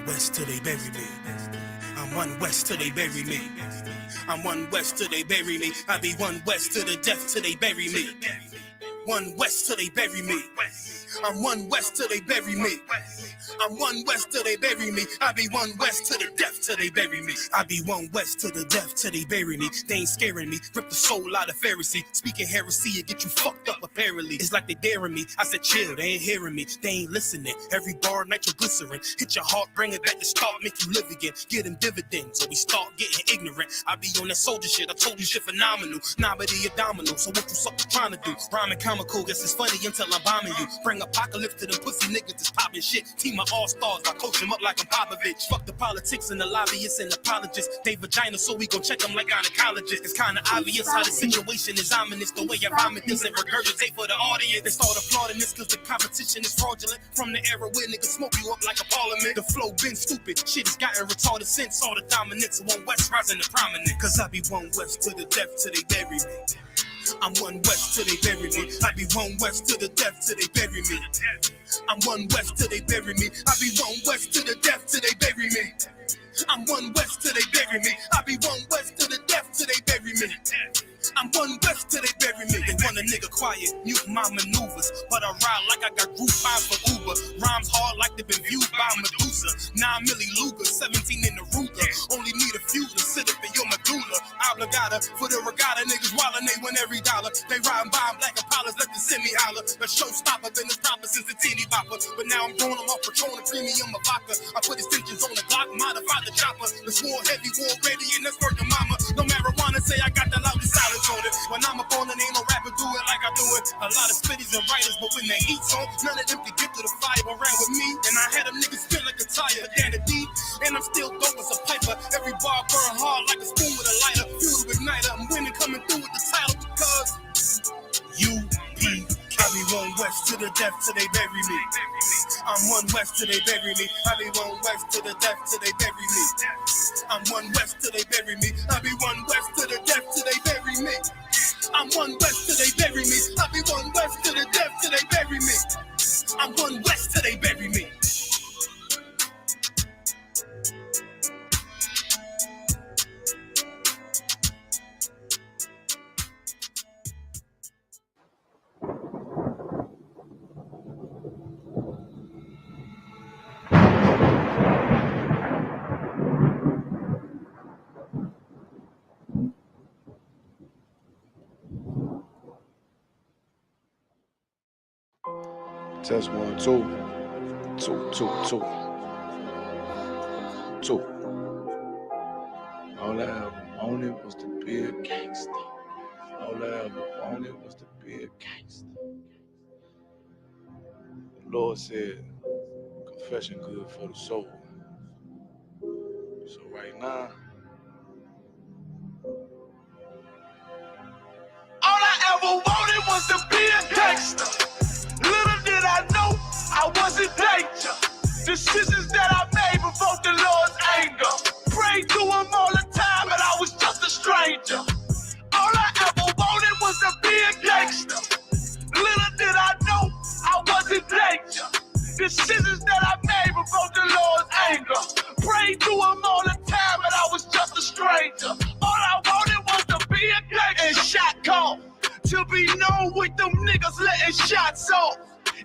west till they bury me. I'm one west till they bury me. I'm one west till they bury me. I be one west to the death till they bury me. One west till they bury me. I'm one west till they bury me. I'm one west till they bury me. I be one west to the death till they bury me. I be one west to the death till they bury me. They ain't scaring me. Rip the soul out of Pharisee. Speaking heresy and get you fucked up apparently. It's like they daring me. I said chill, they ain't hearing me. They ain't listening. Every bar nitroglycerin. Hit your heart, bring it back to start, make you live again. Get them dividends or we start getting ignorant. I be on that soldier shit. I told you shit phenomenal. Nah, but he a domino. So what you suckers trying to do? Rhyming comical. Guess it's funny until I'm bombing you. Bring apocalypse to them pussy niggas that's popping shit. Team of all-stars, I coach them up like I'm Popovich. Fuck the politics and the lobbyists and apologists. They vagina, so we gon' check them like gynecologists. It's kinda obvious how the situation is ominous. The way I vomit this and regurgitate for the audience. They start applauding this cause the competition is fraudulent. From the era where niggas smoke you up like a parliament. The flow been stupid, shit has gotten retarded since all the dominance of one west rising to prominent. Cause I be one west to the death till they bury me. I'm one west till they bury me. I be one west to the death till they bury me. I'm one west till they bury me. I be one west to the death till they bury me. I'm one west till they bury me. I be one west to the death till they bury me. I'm one west till they bury me. They want a nigga quiet, mute my maneuvers, but I ride like I got group 5 for Uber. Rhymes hard like they've been viewed by Medusa. 9 milli Luger, 17 in the Ruger. Only need a few to sit up in your medulla. Obligata for the regatta, niggas wildin', they win every dollar. They riding by black Impalas, let the semi holler. A showstopper, been a stopper since the teeny bopper. But now I'm throwing them off Patron and premium of vodka. I put extensions on the Glock, modify the chopper. It's war heavy, war ready, and that's worth the mama. No marijuana, say I got the loudest silence on it. When I'm up on it, ain't no rapper do it like I do it. A lot of spitties and writers, but when the heat's on, none of them can get to the fire around with me. And I had them niggas feel like a tire, down the D. And I'm still dope as a piper. Every bar burn hard like a spoon with a lighter. Fuel to igniter, I'm winning coming through with the title because U.P.K. I be one west to the death till they bury me. I'm one west till they bury me. I be one west to the death till they bury me. I'm one west till they bury me. I be one west to the death till they bury me. I'm one west till they bury me. I be one west to the death till they bury me. I'm one west till they bury me. Test 1, 2. 2, 2, 2. 2. All I ever wanted was to be a gangster. All I ever wanted was to be a gangster. The Lord said, confession good for the soul. So right now, all I ever wanted was to be a gangster. Little did I know I was in danger. Decisions that I made provoked the Lord's anger. Prayed to him all the time and I was just a stranger. All I ever wanted was to be a gangster. Little did I know I was in danger. Decisions that I made provoked the Lord's anger. Prayed to him all the time and I was just a stranger. All I wanted was to be a gangster. And shot call. To be known with them niggas letting shots off.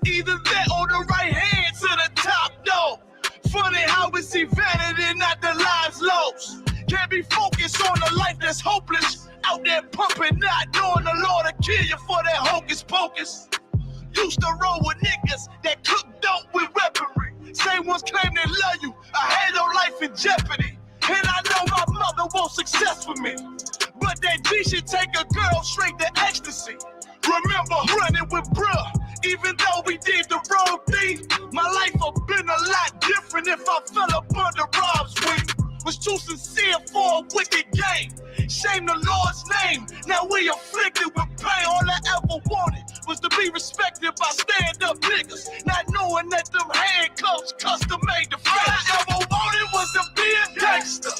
Either that or the right hand to the top dog. Funny how we see vanity, not the lives lost. Can't be focused on a life that's hopeless. Out there pumping, not knowing the Lord will kill you for that hocus pocus. Used to roll with niggas that cook dope with weaponry. Same ones claim they love you. I had no life in jeopardy. And I know my mother wants success for me. But that G should take a girl straight to ecstasy. Remember running with bruh, even though we did the wrong thing. My life would been a lot different if I fell up under Rob's wing. Was too sincere for a wicked game. Shame the Lord's name. Now we afflicted with pain. All I ever wanted was to be respected by stand-up niggas. Not knowing that them handcuffs custom made the face. All I ever wanted was to be a gangster.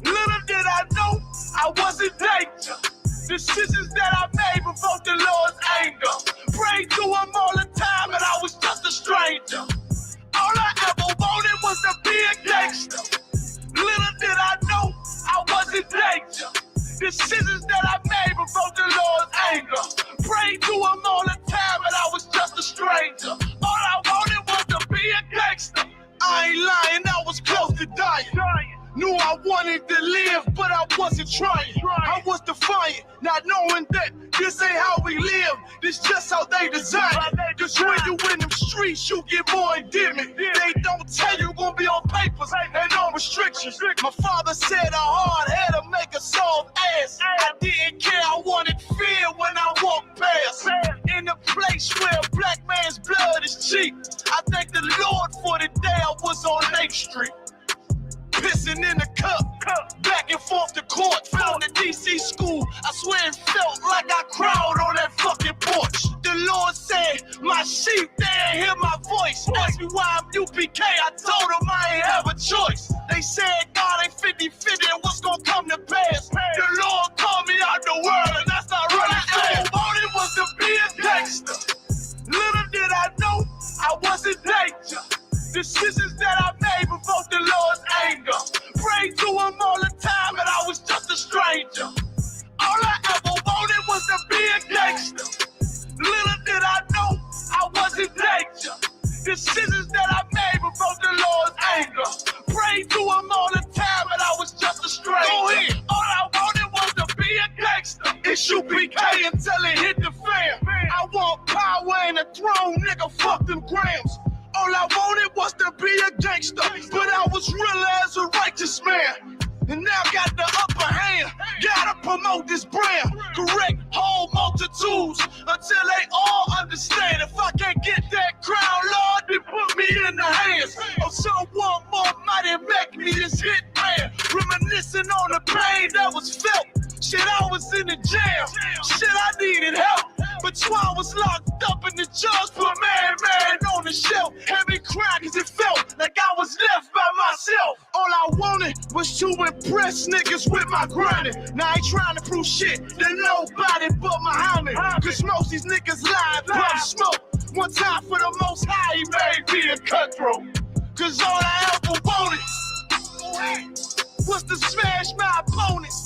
Little did I know I was in danger. Decisions that I made provoked the Lord's anger. Prayed to him all the time and I was just a stranger. All I ever wanted was to be a gangster. wanted to live, but I wasn't trying. I was defiant, not knowing that this ain't how we live. This just how they design it. Cause when you in them streets, you get more endemic. They don't tell you gonna be on papers and on restrictions. My father said a hard head to make a soft ass. I didn't care, I wanted fear when I walked past. In a place where a black man's blood is cheap, I thank the Lord for the day I was on Lake Street. Pissing in the cup, back and forth to court, from the DC school. I swear it felt like I cried on that fucking porch. The Lord said, my sheep, they ain't hear my voice. Asked me why I'm U.P.K, I told them I ain't have a choice. They said God ain't 50-50 and what's gonna come to pass. The Lord called me out the world and that's not really fast. All I wanted was to be a gangster. Little did I know I wasn't danger. Decisions that I made provoked the Lord's anger. Prayed to him all the time and I was just a stranger. All I ever wanted was to be a gangster. Little did I know I wasn't danger. Decisions that I made provoked the Lord's anger. Prayed to him all the time and I was just a stranger. Go ahead. All I wanted was to be a gangster. I.S.U.P.K until it hit the fan. I want power and a throne, nigga, fuck them grams. All I wanted was to be a gangster, but I was real as a righteous man. And now got the upper hand, gotta promote this brand. Correct whole multitudes until they all understand. If I can't get that crown, Lord, then put me in the hands of someone more mighty make me this hit man. Reminiscing on the pain that was felt. Shit, I was in the jail. Shit, I needed help. But Twan was locked up and the judge put man on the shelf. Had me crying cause it felt like I was left by myself. All I wanted was to impress niggas with my grinding. Now I ain't trying to prove shit to nobody but Muhammad. Cause most these niggas lie, pump smoke. One time for the most high, he made me a cutthroat. Cause all I ever wanted was to smash my opponents.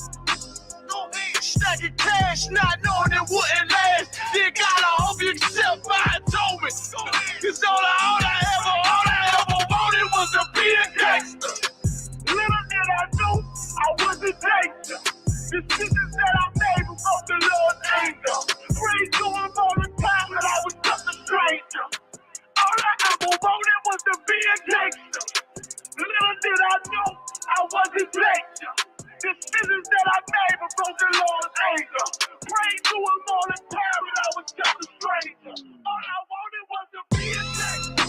Stacking cash, not knowing it wouldn't last. Then God, I hope you accept my atonement. Cause all I ever wanted was to be a gangster. Little did I know I was a danger. Decisions that I made before the Lord's anger. Prayed to him all the time that I was just a stranger. All I ever wanted was to be a gangster. Little did I know I was a danger. Decisions that I made before the Lord's anger. Prayed to him all the time and I was just a stranger. All I wanted was to be a gangster.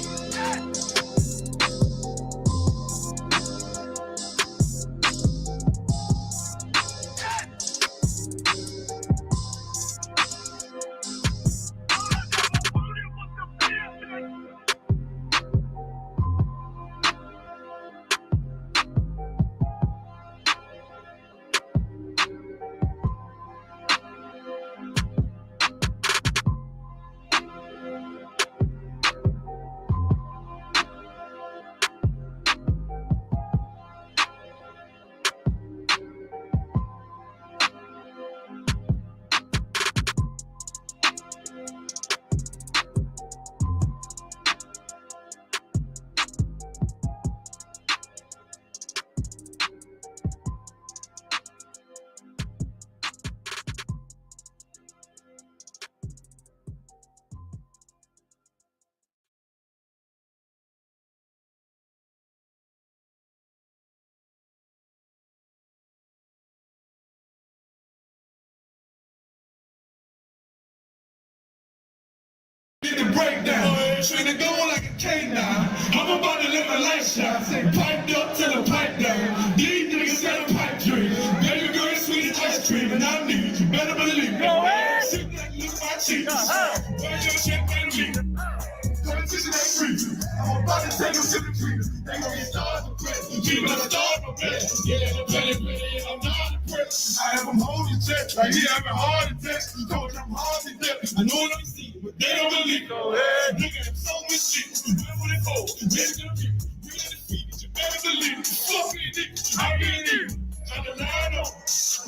The breakdown, treat it going like a K9. I'm about to let my light shine. Say piped up till the pipe down. These niggas got a pipe dream. Baby girl, it's sweet as ice cream, and I need you better believe it. Sit back, look at my cheeks. Burn your shit, baby me. Competition ain't free. I'm about to take them to the tree. They gon' get stars for bread. People are stars for bread. Yeah, the belly, I'm not depressed. I have them holding checks. Like here, having heart attacks. You told them hard to death. I know what I'm seeing. But they don't believe. Go ahead. Look at them so much shit. Where would it go? Where's it gonna be? We're gonna defeat it. You better believe it. Fuck me, nigga. I get it. I'm the line on.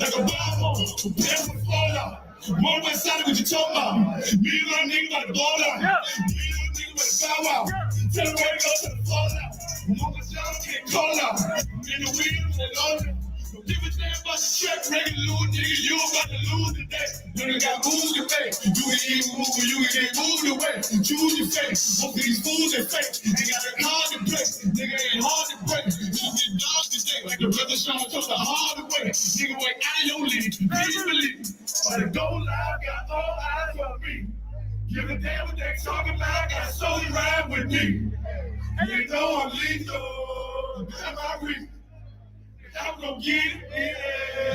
Like a bomb on. Prepare for the fallout. One west side of what you talking about. Me and my nigga about to ball out. Me and my nigga about to bow out. Tell them where to go to the fallout. Mama John can't call out. I'm in the wheel and all that. Don't give a damn about the check, ready to lose, nigga. You about to lose today. Nigga got moves to make. You can even move, or you can get moved away. Choose your fate. Most of these fools are fake. They got a card to play. Nigga ain't hard to break. You get dogs today, like the brother Sean took the hard way. Nigga wait out of your league. Please believe. But the goal line got all eyes on me. Give a damn what they talking about. Got solely ride with me. And you know I'm lethal. That's my reason. I'm gonna get it.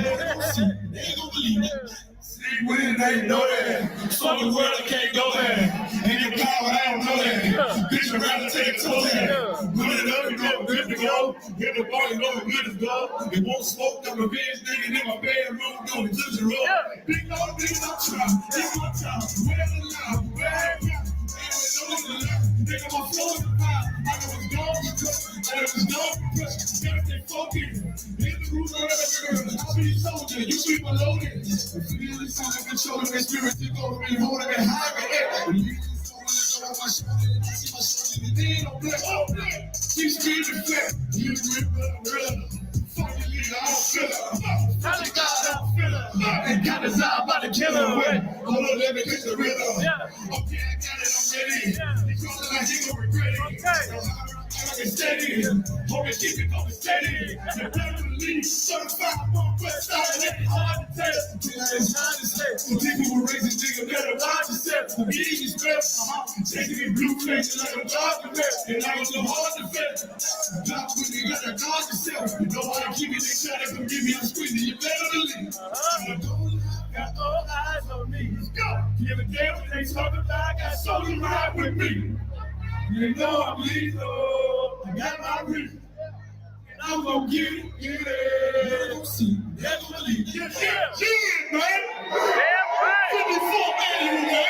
Yeah. See, they ain't gonna believe it. See, when they know that. So the world can't go there. And your power, I don't know that. Bitch, I'd rather take a toe there. Put it up, you know, good to go. Get the ball, you know, good to go. It won't smoke, I'm a bitch, nigga in my bedroom, doing the Tootsie Roll. Big dog, big up time. Big up time. Where the love? Where the love? Nigga, my flow is high. I know it's gone because I know it's gone because gotta stay focused. Hit the roof forever, I'll be a soldier. You sweep my loaded. The feeling sound like controlling their spirit. You go to me, holding me high, man. You go on my shoulder, I see my shoulder, and then I'm black. Oh, black. Keep screaming flat. You grip the fucking leader, I don't feel it. Tell the God, I don't feel it. And God is out, I'm about to kill him. Hold on, let me get the rhythm. Okay, I got it, I'm ready. You call it like he gon' regret it. I'm steady. Always keep it going steady. The better lead, certified, I'm West Side, and it's hard to tell. It's hard to say. People were raising nigga better watch yourself. The easy steps. Taking it blue faces like a dog to vet. And I was so hard to vet. Drop when you gotta guard yourself. You know how to keep it, they try to come give me a squeeze. You better believe. Got all eyes on me. Let's go. Give a damn what they talking about. Got solely ride with me. You know I'm lethal. I got my reason. And I'm gonna get it. Get it. You'll see. Never believe. Yeah, man. Damn right. 54 annual, man.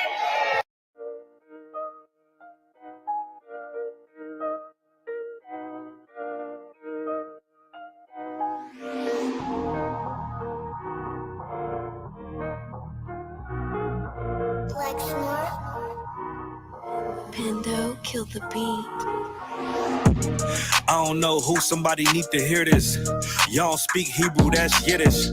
Pando, kill the beat. I don't know who, somebody need to hear this. Y'all speak Hebrew, that's Yiddish.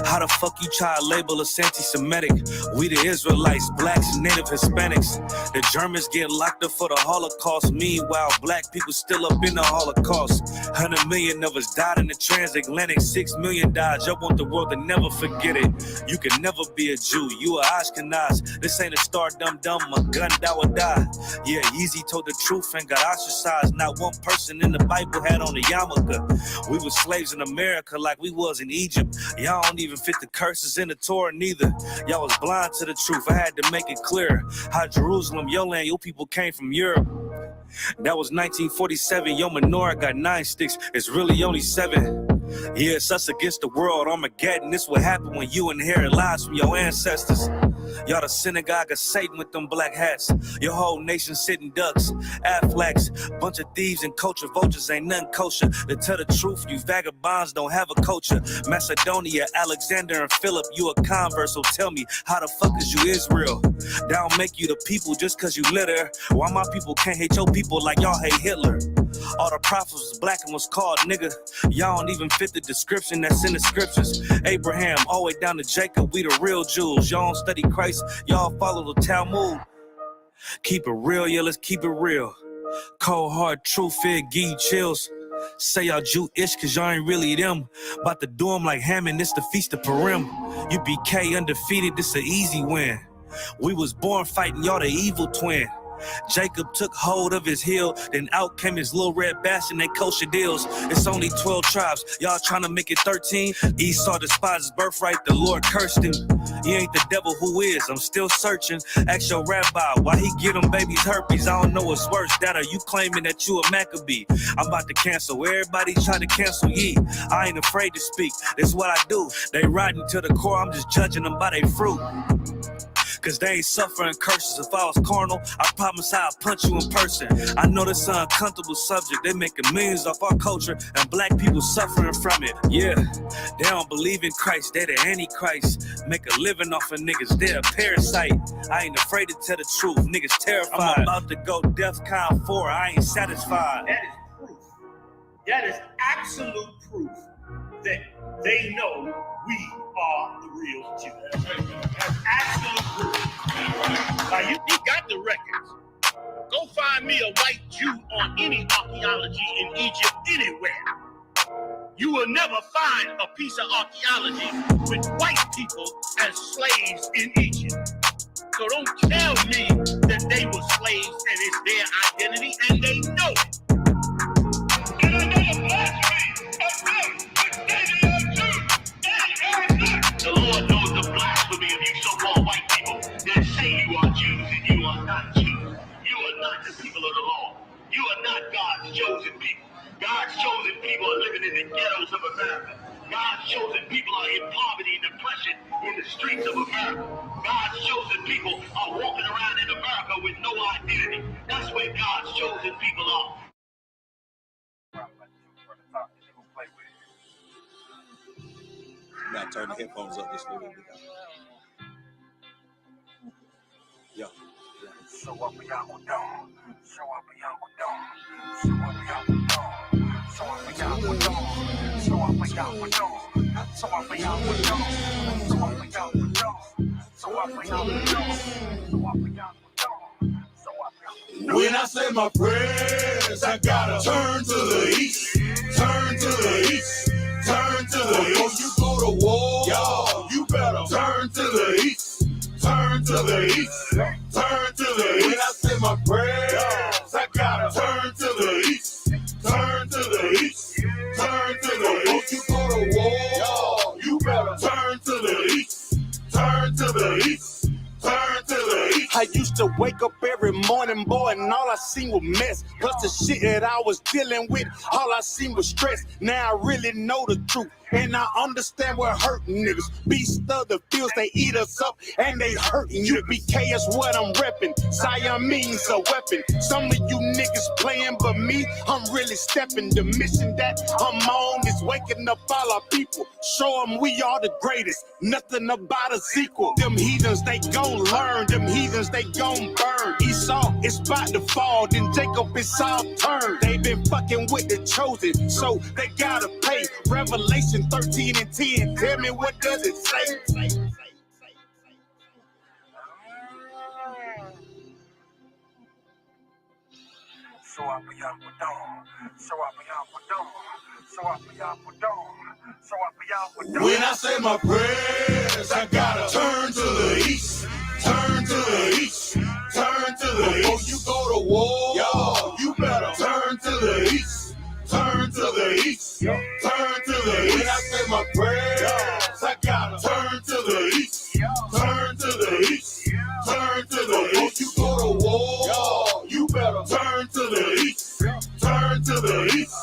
How the fuck you try to label us anti-Semitic? We the Israelites, blacks, native Hispanics. The Germans get locked up for the Holocaust. Meanwhile, black people still up in the Holocaust. 100 million of us died in the transatlantic. 6 million died. I want the world to never forget it. You can never be a Jew. You a Ashkenaz. This ain't a star dum-dum. A gun that would die. Yeah, Yeezy told the truth and got ostracized. Not one person in the Bible had on a yarmulke. We were slaves in America like we was in Egypt. Y'all don't even fit the curses in the Torah neither. Y'all was blind to the truth. I had to make it clear how Jerusalem, your land, your people came from Europe. That was 1947. Your menorah got 9 sticks. It's really only 7. Yeah, it's us against the world. Armageddon. This what happened when you inherit lies from your ancestors. Y'all the synagogue of Satan with them black hats. Your whole nation sitting ducks, Aflacs, bunch of thieves and culture vultures, ain't nothing kosher. To tell the truth, you vagabonds don't have a culture. Macedonia, Alexander and Philip, you a convert, so tell me, how the fuck is you Israel? That don't make you the people just cause you litter. Why my people can't hate your people like y'all hate Hitler? All the prophets was black and was called nigga. Y'all don't even fit the description that's in the scriptures. Abraham, all the way down to Jacob, we the real Jews. Y'all don't study Christ, y'all follow the Talmud. Keep it real, yeah, let's keep it real. Cold hard truth, it give you chills. Say y'all Jewish cause y'all ain't really them. About to do them like Hammond, this the Feast of Purim. U.P.K undefeated, this an easy win. We was born fighting, y'all the evil twin. Jacob took hold of his heel, then out came his little red bastard, they kosher deals. It's only 12 tribes, y'all trying to make it 13. Esau despised his birthright, the Lord cursed him. He ain't the devil, who is? I'm still searching. Ask your rabbi, why he get them babies herpes? I don't know what's worse, that or you claiming that you a Maccabee. I'm about to cancel, everybody try to cancel ye. I ain't afraid to speak, this what I do. They riding to the core, I'm just judging them by their fruit. Cause they ain't suffering curses. If I was carnal, I promise I'd punch you in person. I know this is an uncomfortable subject. They making millions off our culture and black people suffering from it. Yeah, they don't believe in Christ. They the Antichrist. Make a living off of niggas. They're a parasite. I ain't afraid to tell the truth. Niggas terrified. I'm about to go DEFCON 4. I ain't satisfied. That is proof. That is absolute proof that they know we are the real Jews. That's absolute proof. Now you got the records. Go find me a white Jew on any archaeology in Egypt anywhere. You will never find a piece of archaeology with white people as slaves in Egypt. So don't tell me that they were slaves and it's their identity, and they know it. And I know the blasphemy of them, but they are Jews. The Lord knows the blasphemy of you so-called white people that say you are Jews and you are not Jews. You are not the people of the law. You are not God's chosen people. God's chosen people are living in the ghettos of America. God's chosen people are in poverty and depression in the streets of America. God's chosen people are walking around in America with no identity. That's where God's chosen people are. You gotta turn the headphones up just a little bit. Yeah. Show up, Uncle Dom. Show up, Uncle Dom. Show up, Uncle Dom. Show up, Uncle Dom. Show up, Uncle Dom. Show up, Uncle Dom. Show up, Uncle Dom. Show up, Uncle Dom. Show up, Uncle Dom. When I say my prayers, I gotta turn to the east, turn to the east, turn to the east. You go to war, y'all, you better turn to the east, turn to the east, turn to the east. When I say my prayers, I gotta turn to the east, turn to the east, turn to the east. You go to war, y'all, you better turn to the east, turn to the east. I used to wake up every morning, boy, and all I seen was mess. Plus the shit that I was dealing with, all I seen was stress. Now I really know the truth, and I understand what hurting niggas. Beast of the fields, they eat us up, and they hurting you. U.P.K is what I'm repping. Siamese a weapon. Some of you niggas playing, but me, I'm really stepping. The mission that I'm on is waking up all our people. Show them we are the greatest. Nothing about a sequel. Them heathens, they gon' learn. Them heathens, they gon' burn. Esau is about to fall, then Jacob is all turned. They been fucking with the chosen, so they gotta pay. Revelation 13 and 10, tell me what does it say? Show up, Uncle Dom. Show up, Uncle Dom. Show up, Uncle Dom. Show up, Uncle Dom. When I say my prayers, I gotta turn to the east, turn to the east, turn to the east. Before you go to war, y'all, you better turn to the east, turn to the east, turn to the east. When I say my prayers, I gotta turn to the east, turn to the east, turn to the east. Before you go to war, y'all, you better turn to the east, turn to the east,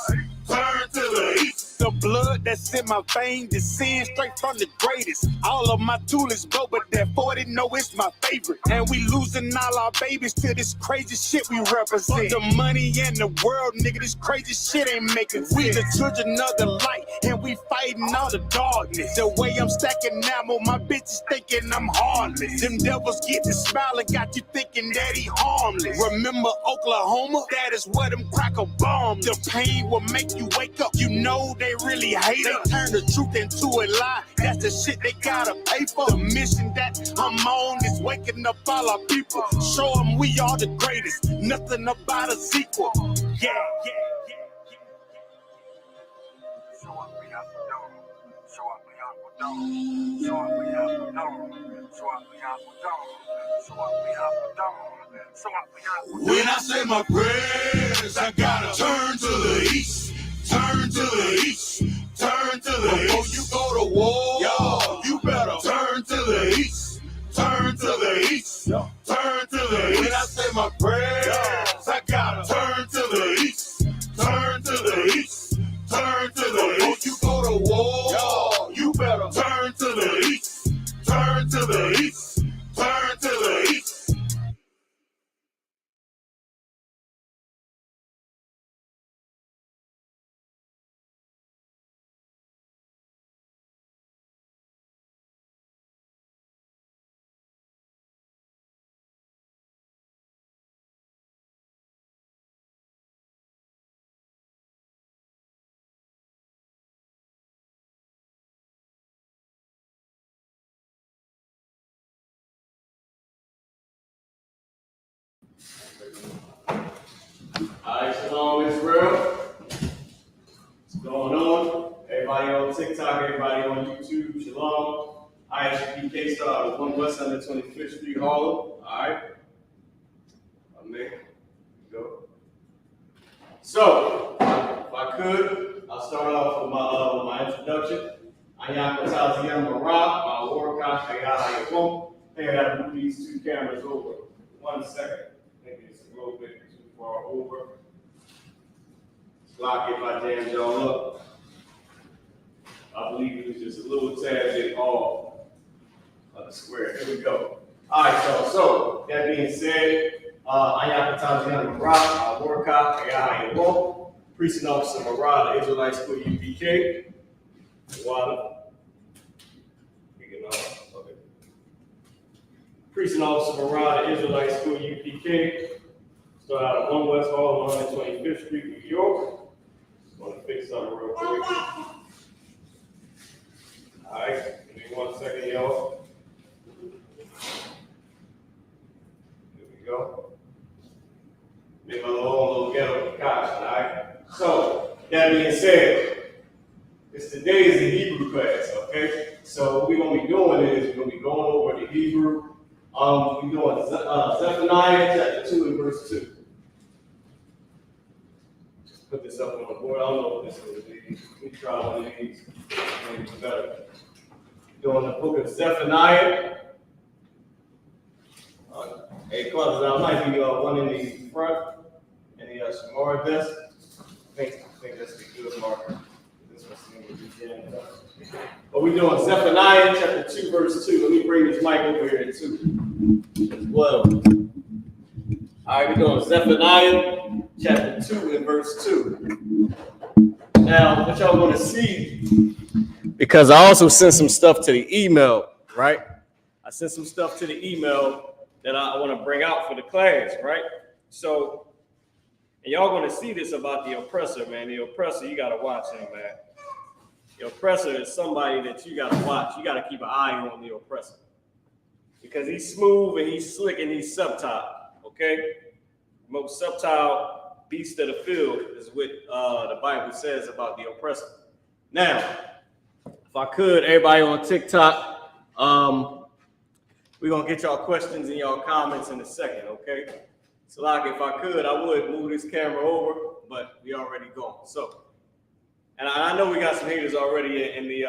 turn to the east. The blood that's in my veins descends straight from the greatest. All of my toolies go, but that 40 know it's my favorite. And we losing all our babies to this crazy shit we represent. The money in the world, nigga, this crazy shit ain't making sense. We the children of the light, and we fighting all the darkness. The way I'm stacking ammo, my bitches thinking I'm harmless. Them devils get to smiling, got you thinking that he harmless. Remember Oklahoma? That is where them cracker bombs. The pain will make you wake up. You know they really hate it. Turn the truth into a lie. That's the shit they gotta pay for. The mission that I'm on is waking up all our people. Show them we are the greatest. Nothing about a sequel. Yeah, yeah, yeah. Show up, Uncle Dom. Show up, Uncle Dom. Show up, Uncle Dom. Show up, Uncle Dom. Show up, Uncle Dom. Show up, Uncle Dom. When I say my prayers, I gotta turn to the east, turn to the east, turn to the east. Before you go to war, y'all, you better turn to the east, turn to the east, turn to the east. When I say my prayers, I gotta turn to the east, turn to the east, turn to the east. Before you go to war, y'all, you better turn to the east, turn to the east, turn to the east. going on? Everybody on TikTok, everybody on YouTube, Shalom. I.S.U.P.K started 1 West 125th Street, Harlem. All right. Amen. Go. So, if I could, I'll start off with my introduction. I.S.U.P.K, my Warakash, I.S.U.P.K. Hey, I gotta move these two cameras over. 1 second. Maybe it's a little bit too far over. Block if I jammed y'all up. I believe it was just a little tad bit off of the square. Here we go. All right, so that being said, I.S.U.P.K, Warakash, I.S.U.P.K, Precinct Officer Marad, Israelite School U.P.K. Water. Precinct Officer Marad, Israelite School U.P.K. Start out at 1 West Hall, 125th Street, New York. Just want to fix something real quick. All right, give me 1 second, y'all. Here we go. Make my little ghetto concoction, all right? So, that being said, today is the Hebrew class, okay? So what we're going to be doing is we're going to be going over the Hebrew. We're doing Zephaniah chapter 2 and verse 2. Just put this up on the board. I don't know what this is. Let me try one of these. Maybe it's better. Doing the book of Zephaniah. Hey, Qadash, I might be one in the front and the Shamara desk. I think that's a good marker. This one seems to be jammed up. But we're doing Zephaniah chapter 2, verse 2. Let me bring this mic over here too as well. All right, we're doing Zephaniah chapter 2 and verse 2. Now, what y'all want to see, because I also sent some stuff to the email, right? I sent some stuff to the email that I want to bring out for the class, right? So, and y'all going to see this about the oppressor, man. The oppressor, you got to watch him, man. The oppressor is somebody that you got to watch. You got to keep an eye on the oppressor. Because he's smooth and he's slick and he's subtile, okay? Most subtile beast of the field is what the Bible says about the oppressor. Now, if I could, everybody on TikTok, we're going to get y'all questions and y'all comments in a second, okay? So, like, if I could, I would move this camera over, but we already gone. So, and I know we got some haters already in the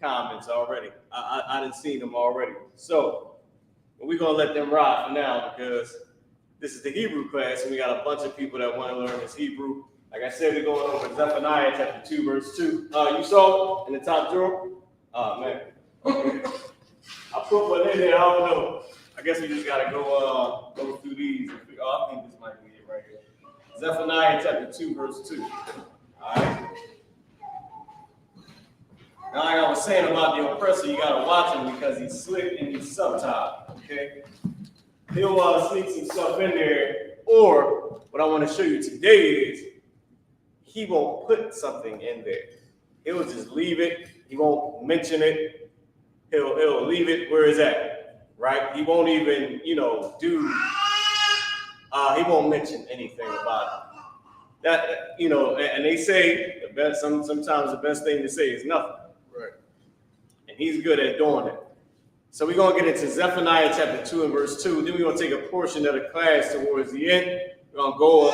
comments already. I didn't see them already. So we're gonna let them ride for now because this is the Hebrew class, and we got a bunch of people that want to learn this Hebrew. Like I said, we're going over Zephaniah chapter 2, verse 2. You saw it in the top drawer? Oh man. Okay. I put one in there. I don't know. I guess we just gotta go through these. I think this might be it right here. Zephaniah chapter 2, verse 2. All right. Now, like I was saying about the oppressor, you gotta watch him because he's slick and he's subtile. Okay. He'll sneak some stuff in there, or what I want to show you today is he won't put something in there. He'll just leave it. He won't mention it. He'll leave it where it's at. Right? He won't even, he won't mention anything about it. That, and they say the best, sometimes the best thing to say is nothing. Right. And he's good at doing it. So we're going to get into Zephaniah chapter 2 and verse 2. Then we're going to take a portion of the class towards the end. We're going to go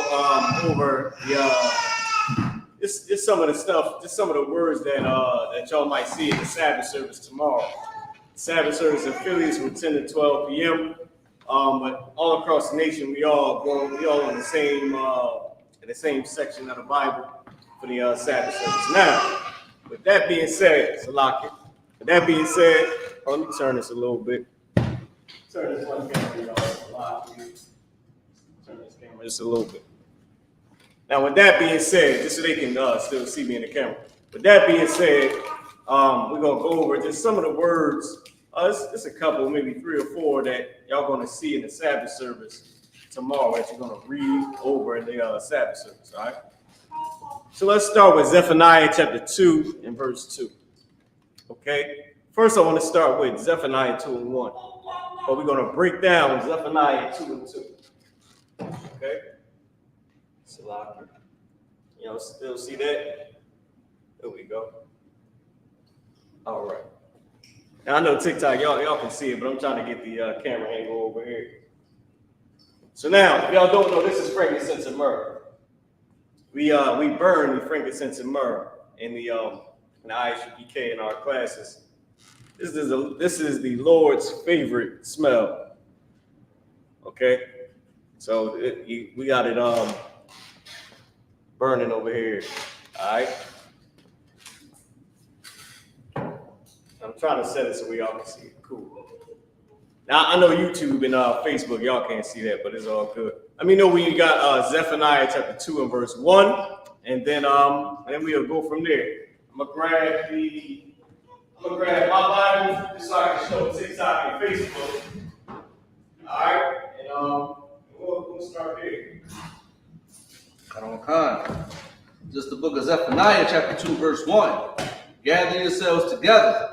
over just some of the stuff, just some of the words that y'all might see in the Sabbath service tomorrow. Sabbath service in Philly is from 10 to 12 p.m. But all across the nation, we all in the same section of the Bible for the Sabbath service. Now, with that being said, Salaki, with that being said, let me turn this a little bit. Turn this one camera, y'all. Turn this camera just a little bit. Now, with that being said, just so they can still see me in the camera. With that being said, we're going to go over just some of the words. It's a couple, maybe 3 or 4 that y'all going to see in the Sabbath service tomorrow that you're going to read over in the Sabbath service, all right? So let's start with Zephaniah chapter 2 and verse 2, okay? First, I want to start with Zephaniah 2 and 1, but we're going to break down Zephaniah 2 and 2, okay? Y'all still see that? There we go. All right. Now I know TikTok, y'all can see it, but I'm trying to get the camera angle over here. So now, if y'all don't know, this is frankincense and myrrh. We burn the frankincense and myrrh in the I.S.U.P.K in our classes. This is the Lord's favorite smell. Okay, so we got it burning over here. All right. I'm trying to set it so we all can see it. Cool. Now I know YouTube and Facebook, y'all can't see that, but it's all good. Let me know when you got Zephaniah chapter 2 and verse 1, and then we'll go from there. I'm gonna grab my Bible just so I can show TikTok and Facebook. All right, and we'll start here. Just the book of Zephaniah, chapter 2, verse 1. Gather yourselves together.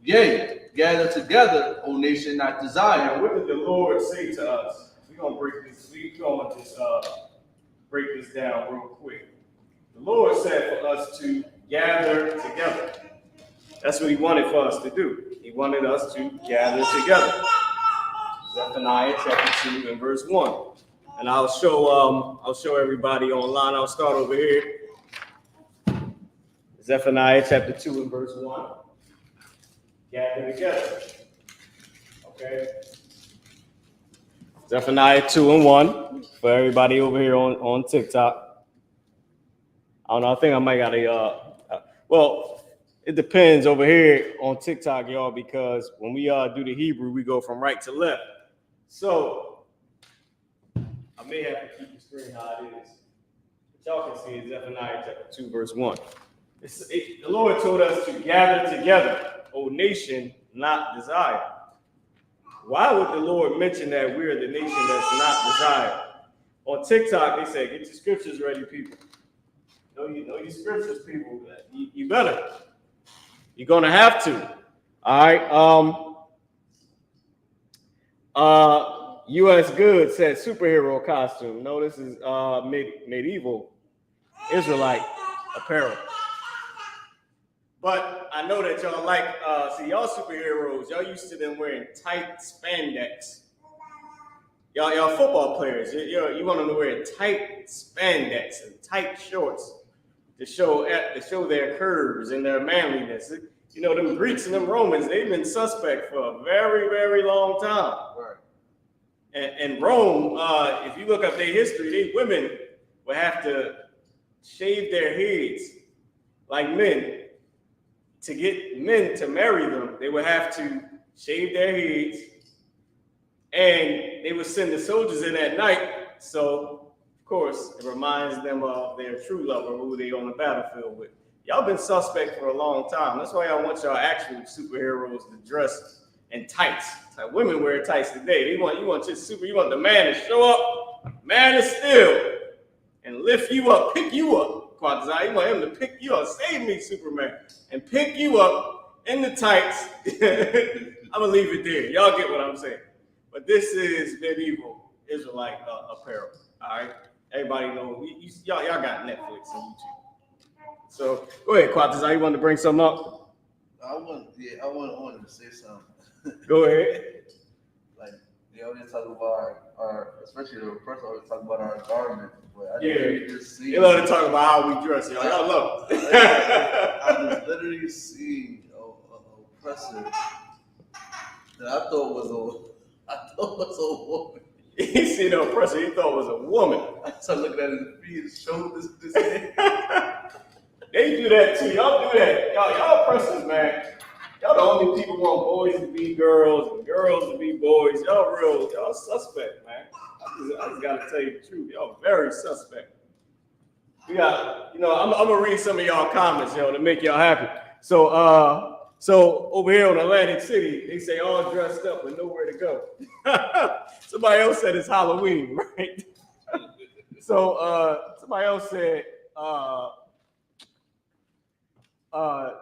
Yea, gather together, O nation not desire. Now, what did the Lord say to us? We're gonna break this. We're gonna just break this down real quick. The Lord said for us to gather together. That's what He wanted for us to do. He wanted us to gather together. Zephaniah chapter 2 and verse 1. And I'll show everybody online. I'll start over here. Zephaniah chapter 2 and verse 1. Gather together. Okay. Zephaniah 2 and 1 for everybody over here on TikTok. I don't know. I think I might got well, it depends over here on TikTok, y'all, because when we do the Hebrew, we go from right to left. So I may have to keep the screen how it is. But y'all can see it, Zephaniah chapter 2, verse 1. The Lord told us to gather together, O nation, not desire. Why would the Lord mention that we're the nation that's not desired? On TikTok, they say, get your scriptures ready, people. Know your scriptures, people. You better. You're going to have to. All right. U.S. Good said superhero costume. No, this is medieval Israelite apparel. But I know that y'all like, see, y'all superheroes, y'all used to them wearing tight spandex. Y'all football players, you want them to wear tight spandex and tight shorts to show their curves and their manliness. You know, them Greeks and them Romans, they've been suspect for a very, very long time. Right. And Rome, if you look up their history, they women would have to shave their heads like men. To get men to marry them, they would have to shave their heads, and they would send the soldiers in at night. So, of course, it reminds them of their true lover who they on the battlefield with. Y'all been suspect for a long time. That's why y'all want y'all actual superheroes to dress in tights. Like women wear tights today. You want the man to show up, man of steel, and lift you up, pick you up. You want him to pick you up, save me, Superman, and pick you up in the tights. I'm gonna leave it there. Y'all get what I'm saying. But this is medieval Israelite apparel. All right, everybody know y'all got Netflix and YouTube. So go ahead, Qadash. You want to bring something up? I wanted to say something. Go ahead. Like they always talk about our especially the person always talk about our garment. But You love to talk about how we dress, y'all. Y'all love it. I just literally see a oppressor that I thought was a woman. He seen the oppressor he thought was a woman. I started looking at his feet, his shoulders, this thing. They do that too. Y'all do that. Y'all oppressors, man. Y'all the only people want boys to be girls and girls to be boys. Y'all suspect, man. I just gotta tell you the truth. Y'all very suspect. We got, I'm gonna read some of y'all comments, to make y'all happy. So over here on Atlantic City, they say all dressed up with nowhere to go. Somebody else said it's Halloween, right? So somebody else said,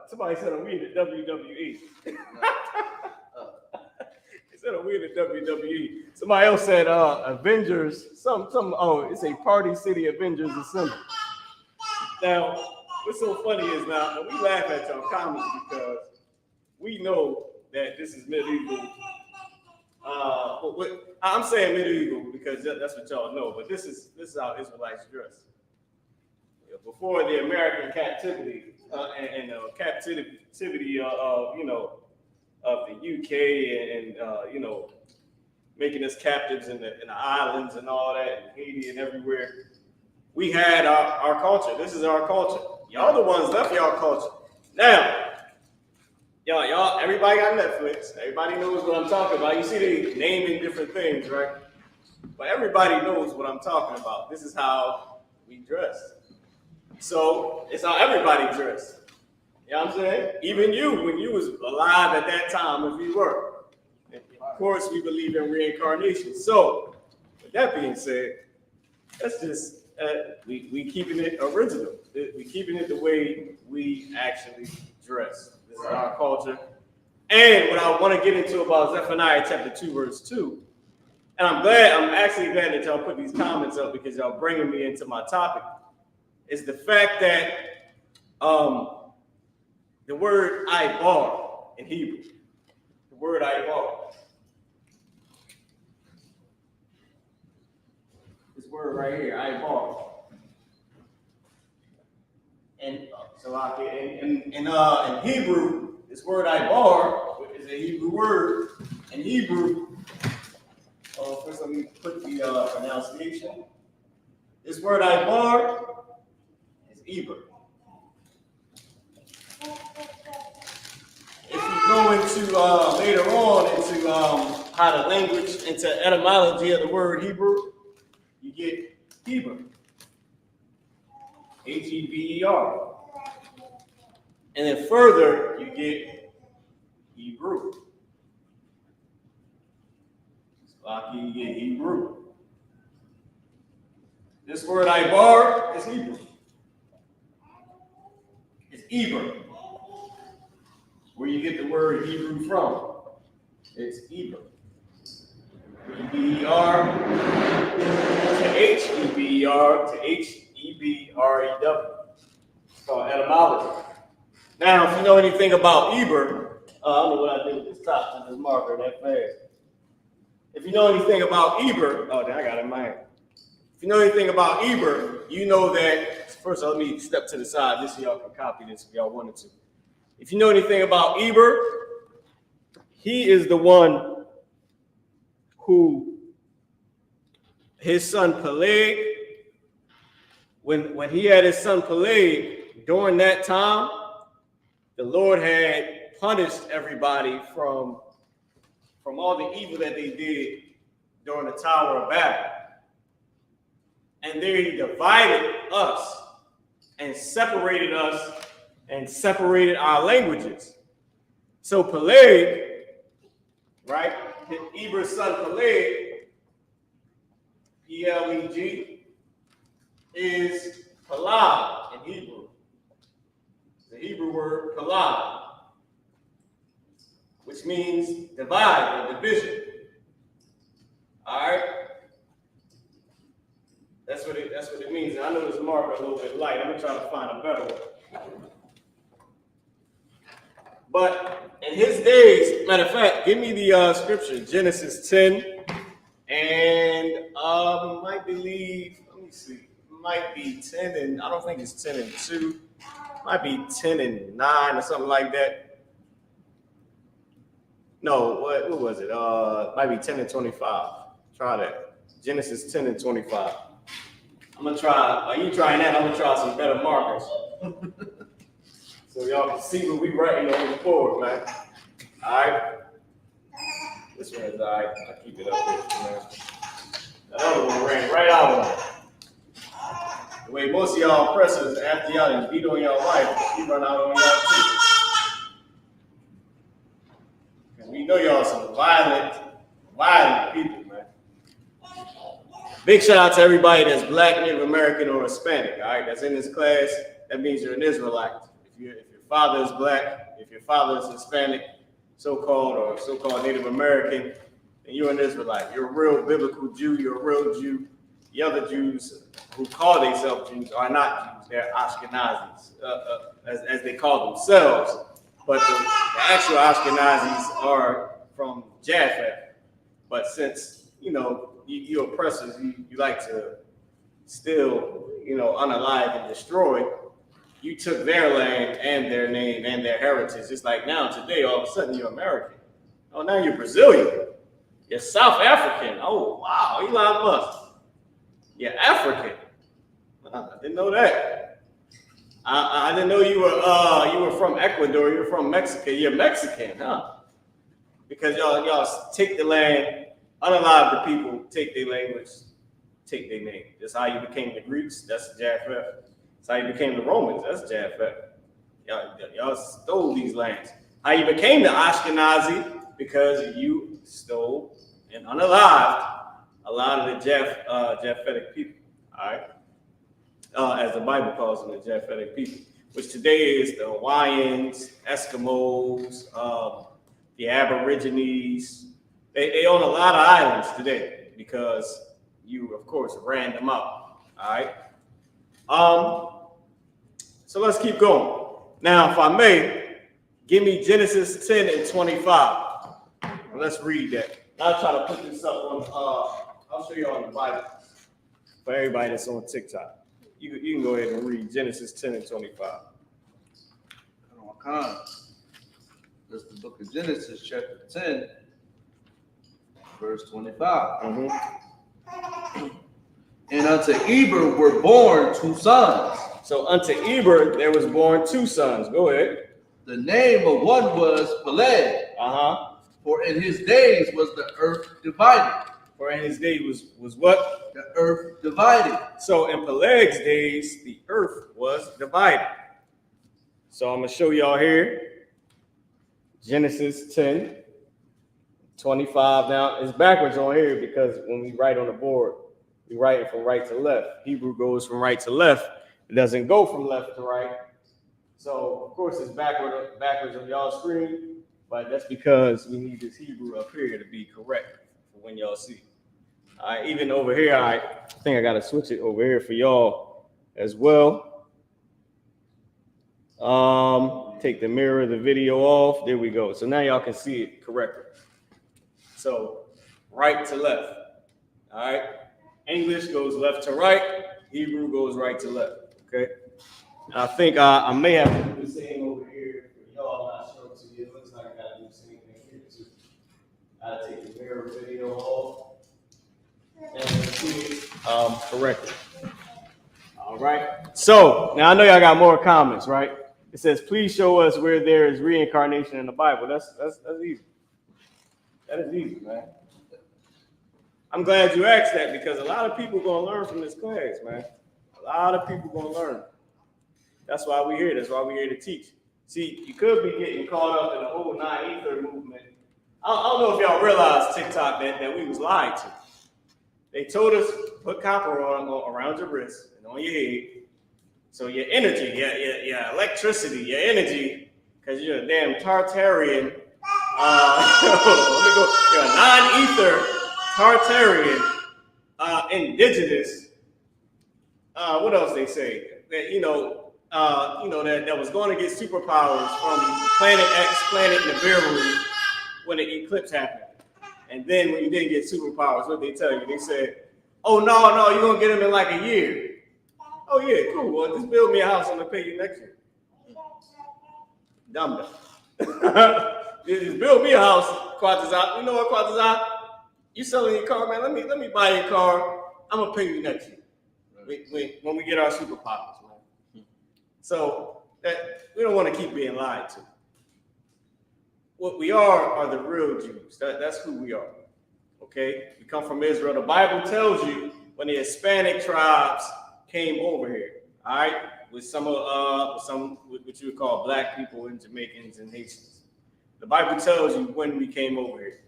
somebody said we in the WWE. Instead of we in the WWE. Somebody else said Avengers, it's a Party City Avengers Assemble. Now, what's so funny is now we laugh at y'all comments because we know that this is medieval. I'm saying medieval because that's what y'all know, but this is how Israelites dress. Before the American captivity and captivity of the UK and making us captives in the islands and all that, and Haiti and everywhere. We had our culture. This is our culture. Y'all the ones left y'all culture. Now, y'all, everybody got Netflix. Everybody knows what I'm talking about. You see they naming different things, right? But everybody knows what I'm talking about. This is how we dress. So it's how everybody dressed. You know what I'm saying? Even you, when you was alive at that time, if you were. Of course, we believe in reincarnation. So, with that being said, that's just, we keeping it original. We keeping it the way we actually dress. This is our culture. And what I want to get into about Zephaniah chapter 2, verse 2, and I'm actually glad that y'all put these comments up because y'all bringing me into my topic, is the fact that the word Ibar in Hebrew, the word Ibar, this word right here, Ibar, and so in Hebrew, this word Ibar is a Hebrew word. In Hebrew, first let me put the pronunciation. This word Ibar is Eber. If you go into later on into how the language, into etymology of the word Hebrew, you get Heber, Heber, and then further you get Hebrew. Like you get Hebrew. This word Ibar is Hebrew. It's Eber. Where you get the word Hebrew from. It's Eber. E-B-E-R to H-E-B-E-R to H-E-B-R-E-W. It's called etymology. Now, if you know anything about Eber, I don't know what I did with this top to this marker that fast. If you know anything about Eber, I got it in my hand. If you know anything about Eber, you know that, first let me step to the side just so y'all can copy this if y'all wanted to. If you know anything about Eber, he is the one who, his son Peleg, when he had his son Peleg, during that time, the Lord had punished everybody from all the evil that they did during the Tower of Babel. And there he divided us and separated us and separated our languages. So Peleg, right, Eber's son Peleg, P-L-E-G, is Pelag in Hebrew. The Hebrew word Pelag, which means divide or division. All right? That's what it means. And I know this marker a little bit light. I'm going to try to find a better one. But in his days, matter of fact, give me the scripture, Genesis 10, and might believe, let me see, might be 10 and, I don't think it's 10 and 2, might be 10 and 9 or something like that. No, what was it? Might be 10 and 25. Try that. Genesis 10 and 25. I'm gonna try, are you trying that? I'm gonna try some better markers. So y'all can see what we writing on the board, man. All right. This one is all right. I'll keep it up there, man. That other one ran right out of it. The way most of y'all oppressors, after y'all done beat on y'all life, you run out on y'all too. Because we know y'all some violent people, man. Big shout out to everybody that's Black, Native American, or Hispanic, all right? That's in this class. That means you're an Israelite. If your father is Black, if your father is Hispanic, so-called Native American, then you're an Israelite. You're a real biblical Jew. You're a real Jew. The other Jews who call themselves Jews are not Jews. They're Ashkenazis, as they call themselves. But the actual Ashkenazis are from Japheth. But since, you oppressors, you like to still, unalive and destroy, you took their land and their name and their heritage. It's like now, today, all of a sudden, you're American. Oh, now you're Brazilian. You're South African. Oh, wow, Elon Musk. You're African. I didn't know that. I didn't know you were from Ecuador. You're from Mexico. You're Mexican, huh? Because y'all take the land, unalive the people, take their language, take their name. That's how you became the Greeks. That's Japheth. That's how you became the Romans. That's Japheth. Y'all stole these lands. How you became the Ashkenazi? Because you stole and unalived a lot of the Japhetic people. All right, as the Bible calls them, the Japhetic people, which today is the Hawaiians, Eskimos, the Aborigines. They own a lot of islands today because you, of course, ran them out. All right. So let's keep going. Now, if I may, give me Genesis 10 and 25. Let's read that. I'll try to put this up on. I'll show you on the Bible for everybody that's on TikTok. You can go ahead and read Genesis 10 and 25. That's the book of Genesis, chapter 10, verse 25. Mm-hmm. And unto Eber were born 2 sons. So unto Eber there was born 2 sons. Go ahead. The name of one was Peleg. For in his days was the earth divided. For in his day was what? The earth divided. So in Peleg's days, the earth was divided. So I'm going to show y'all here. Genesis 10, 25. Now, it's backwards on here because when we write on the board, we write it from right to left. Hebrew goes from right to left. It doesn't go from left to right. So, of course, it's backwards on y'all's screen, but that's because we need this Hebrew up here to be correct for when y'all see. All right, even over here, I think I got to switch it over here for y'all as well. Take the mirror of the video off. There we go. So now y'all can see it correctly. So right to left. All right. English goes left to right. Hebrew goes right to left. Okay. And I think I may have to do the same over here for y'all. I'm not sure to you. It looks like I got to do the same thing here too. I gotta take the mirror video off and see it correctly. All right. So now I know y'all got more comments, right? It says, please show us where there is reincarnation in the Bible. That's easy. That is easy, man. I'm glad you asked that because a lot of people are going to learn from this class, man. A lot of people are going to learn. That's why we're here. That's why we're here to teach. See, you could be getting caught up in the whole 9-ether movement. I don't know if y'all realize, TikTok, that we was lied to. They told us put copper on around your wrist and on your head. So your energy, your electricity, your energy, because you're a damn Tartarian. You're a non-ether Tartarian, indigenous. What else they say? That that was going to get superpowers from Planet X, Planet Nibiru, when the eclipse happened. And then when you didn't get superpowers, what they tell you? They said, "Oh no, you're gonna get them in like a year." Oh yeah, cool. Well, just build me a house. I'm gonna pay you next year. Dumb. Just build me a house, Quatazat. You know what, Quatazat? You selling your car, man? Let me buy your car. I'm gonna pay you next year when we get our superpowers, man. So that we don't want to keep being lied to. What we are the real Jews. That's who we are. Okay, we come from Israel. The Bible tells you when the Hispanic tribes came over here, all right, with some what you would call black people and Jamaicans and Haitians. The Bible tells you when we came over here.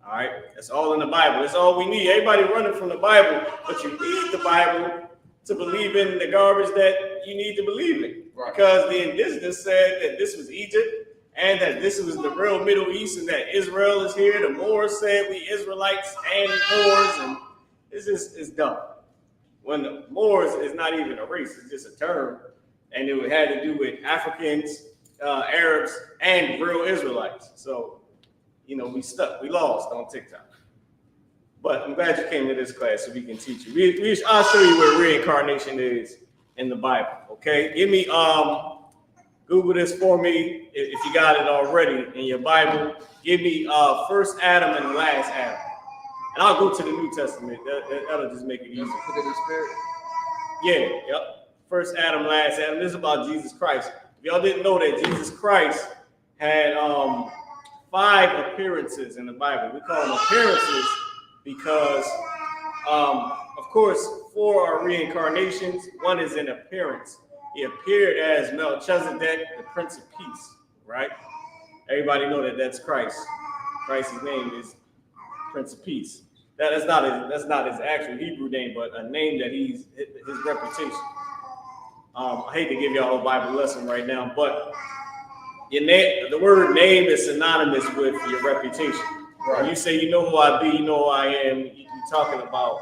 All right, that's all in the Bible. That's all we need. Everybody running from the Bible, but you need the Bible to believe in the garbage that you need to believe in. Right. Because the indigenous said that this was Egypt and that this was the real Middle East and that Israel is here. The Moors said we Israelites and Moors, and it's dumb. when the Moors is not even a race, it's just a term, and it had to do with Africans, Arabs, and real Israelites. So, you know, we lost on TikTok. But I'm glad you came to this class so we can teach you. I'll show you where reincarnation is in the Bible, okay? Give me, Google this for me if you got it already in your Bible. Give me first Adam and the last Adam. And I'll go to the New Testament. That'll just make it easy. Look at the spirit. Yeah, yep. First Adam, last Adam. This is about Jesus Christ. If y'all didn't know that Jesus Christ had 5 appearances in the Bible. We call them appearances because, of course, 4 are reincarnations. 1 is an appearance. He appeared as Melchizedek, the Prince of Peace, right? Everybody know that that's Christ. Christ's name is Prince of Peace. That's not his actual Hebrew name, but a name that his reputation. I hate to give y'all a Bible lesson right now, but the word name is synonymous with your reputation. Right. When you say you know who I be, you know who I am, you're talking about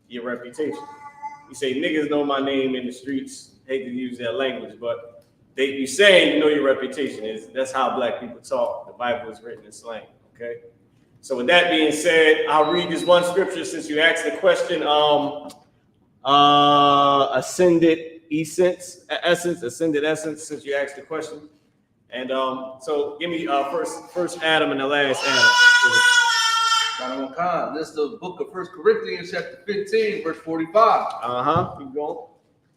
your reputation. You say niggas know my name in the streets. Hate to use that language, but you saying you know your reputation. That's how black people talk. The Bible is written in slang. Okay. So with that being said, I'll read this one scripture since you asked the question. Ascended essence, since you asked the question. And so give me first Adam and the last Adam. This is the book of 1 Corinthians chapter 15, verse 45. Keep going.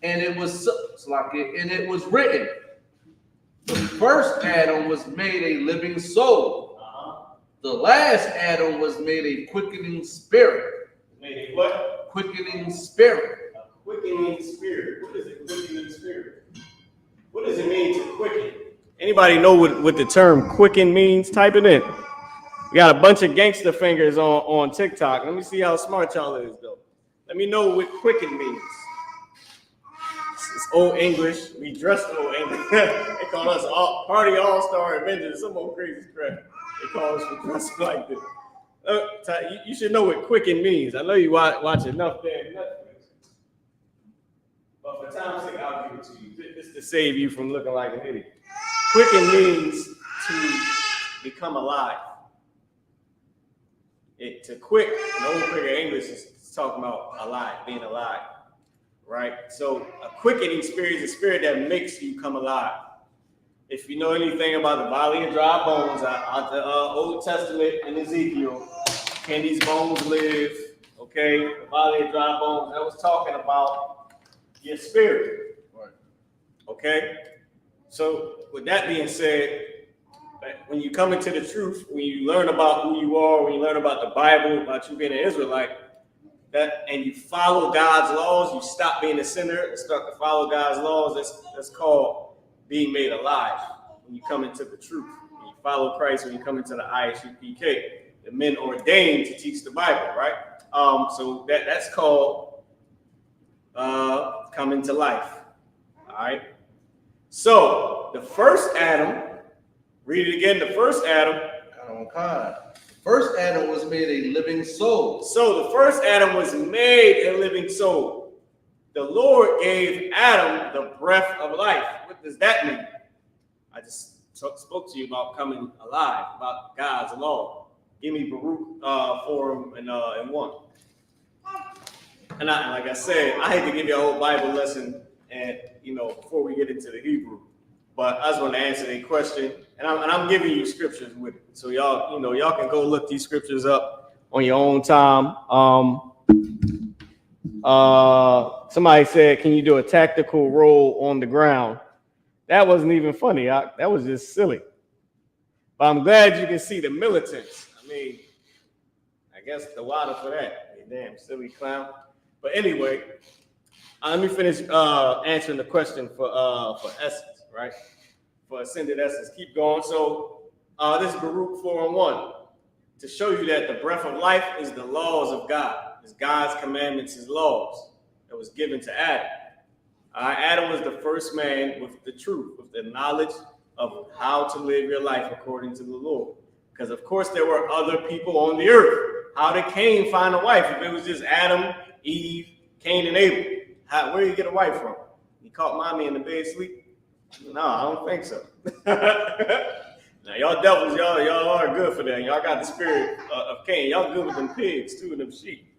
And it was written, the first Adam was made a living soul. The last Adam was made a quickening spirit. Made a what? Quickening spirit. A quickening spirit. What is a quickening spirit? What does it mean to quicken? Anybody know what the term quicken means? Type it in. We got a bunch of gangster fingers on TikTok. Let me see how smart y'all is, though. Let me know what quicken means. It's old English. We dress old English. They call us Party All-Star Avengers. Some old crazy crap. They call us for dressing like this. You should know what quicken means. I know you watch enough damn Netflix. But for time's sake, I'll give it to you. Just to save you from looking like an idiot. Quicken means to become alive. To quick, in old quicker English is talking about alive, being alive. Right? So a quickening spirit is a spirit that makes you come alive. If you know anything about the valley of dry bones, out the Old Testament and Ezekiel, can these bones live? Okay, the valley of dry bones, that was talking about your spirit. Right. Okay, so with that being said, when you come into the truth, when you learn about who you are, when you learn about the Bible, about you being an Israelite, and you follow God's laws, you stop being a sinner and start to follow God's laws. That's called being made alive. When you come into the truth, when you follow Christ, when you come into the I.S.U.P.K, the men ordained to teach the Bible, right? So that's called coming to life. All right. So the first Adam, read it again. The first Adam. First Adam was made a living soul. So the first Adam was made a living soul. The Lord gave Adam the breath of life. What does that mean? I just spoke to you about coming alive, about God's law. Give me Baruch 4 and 1. And like I said, I hate to give you a whole Bible lesson, and before we get into the Hebrew, but I just want to answer a question, and I'm giving you scriptures with it, so y'all can go look these scriptures up on your own time. Somebody said, "Can you do a tactical roll on the ground?" That wasn't even funny. That was just silly. But I'm glad you can see the militants. I mean, I guess the water for that. You damn silly clown. But anyway, let me finish answering the question for essence, right? For ascended essence. Keep going. So this is Baruch 4 and 1. To show you that the breath of life is the laws of God. It's God's commandments, his laws that was given to Adam. Adam was the first man with the truth, with the knowledge of how to live your life according to the Lord. Because, of course, there were other people on the earth. How did Cain find a wife? If it was just Adam, Eve, Cain and Abel. Where you get a wife from? You caught mommy in the bed sleep? No, I don't think so. Now y'all devils, y'all are good for that. Y'all got the spirit of Cain. Y'all good with them pigs too and them sheep.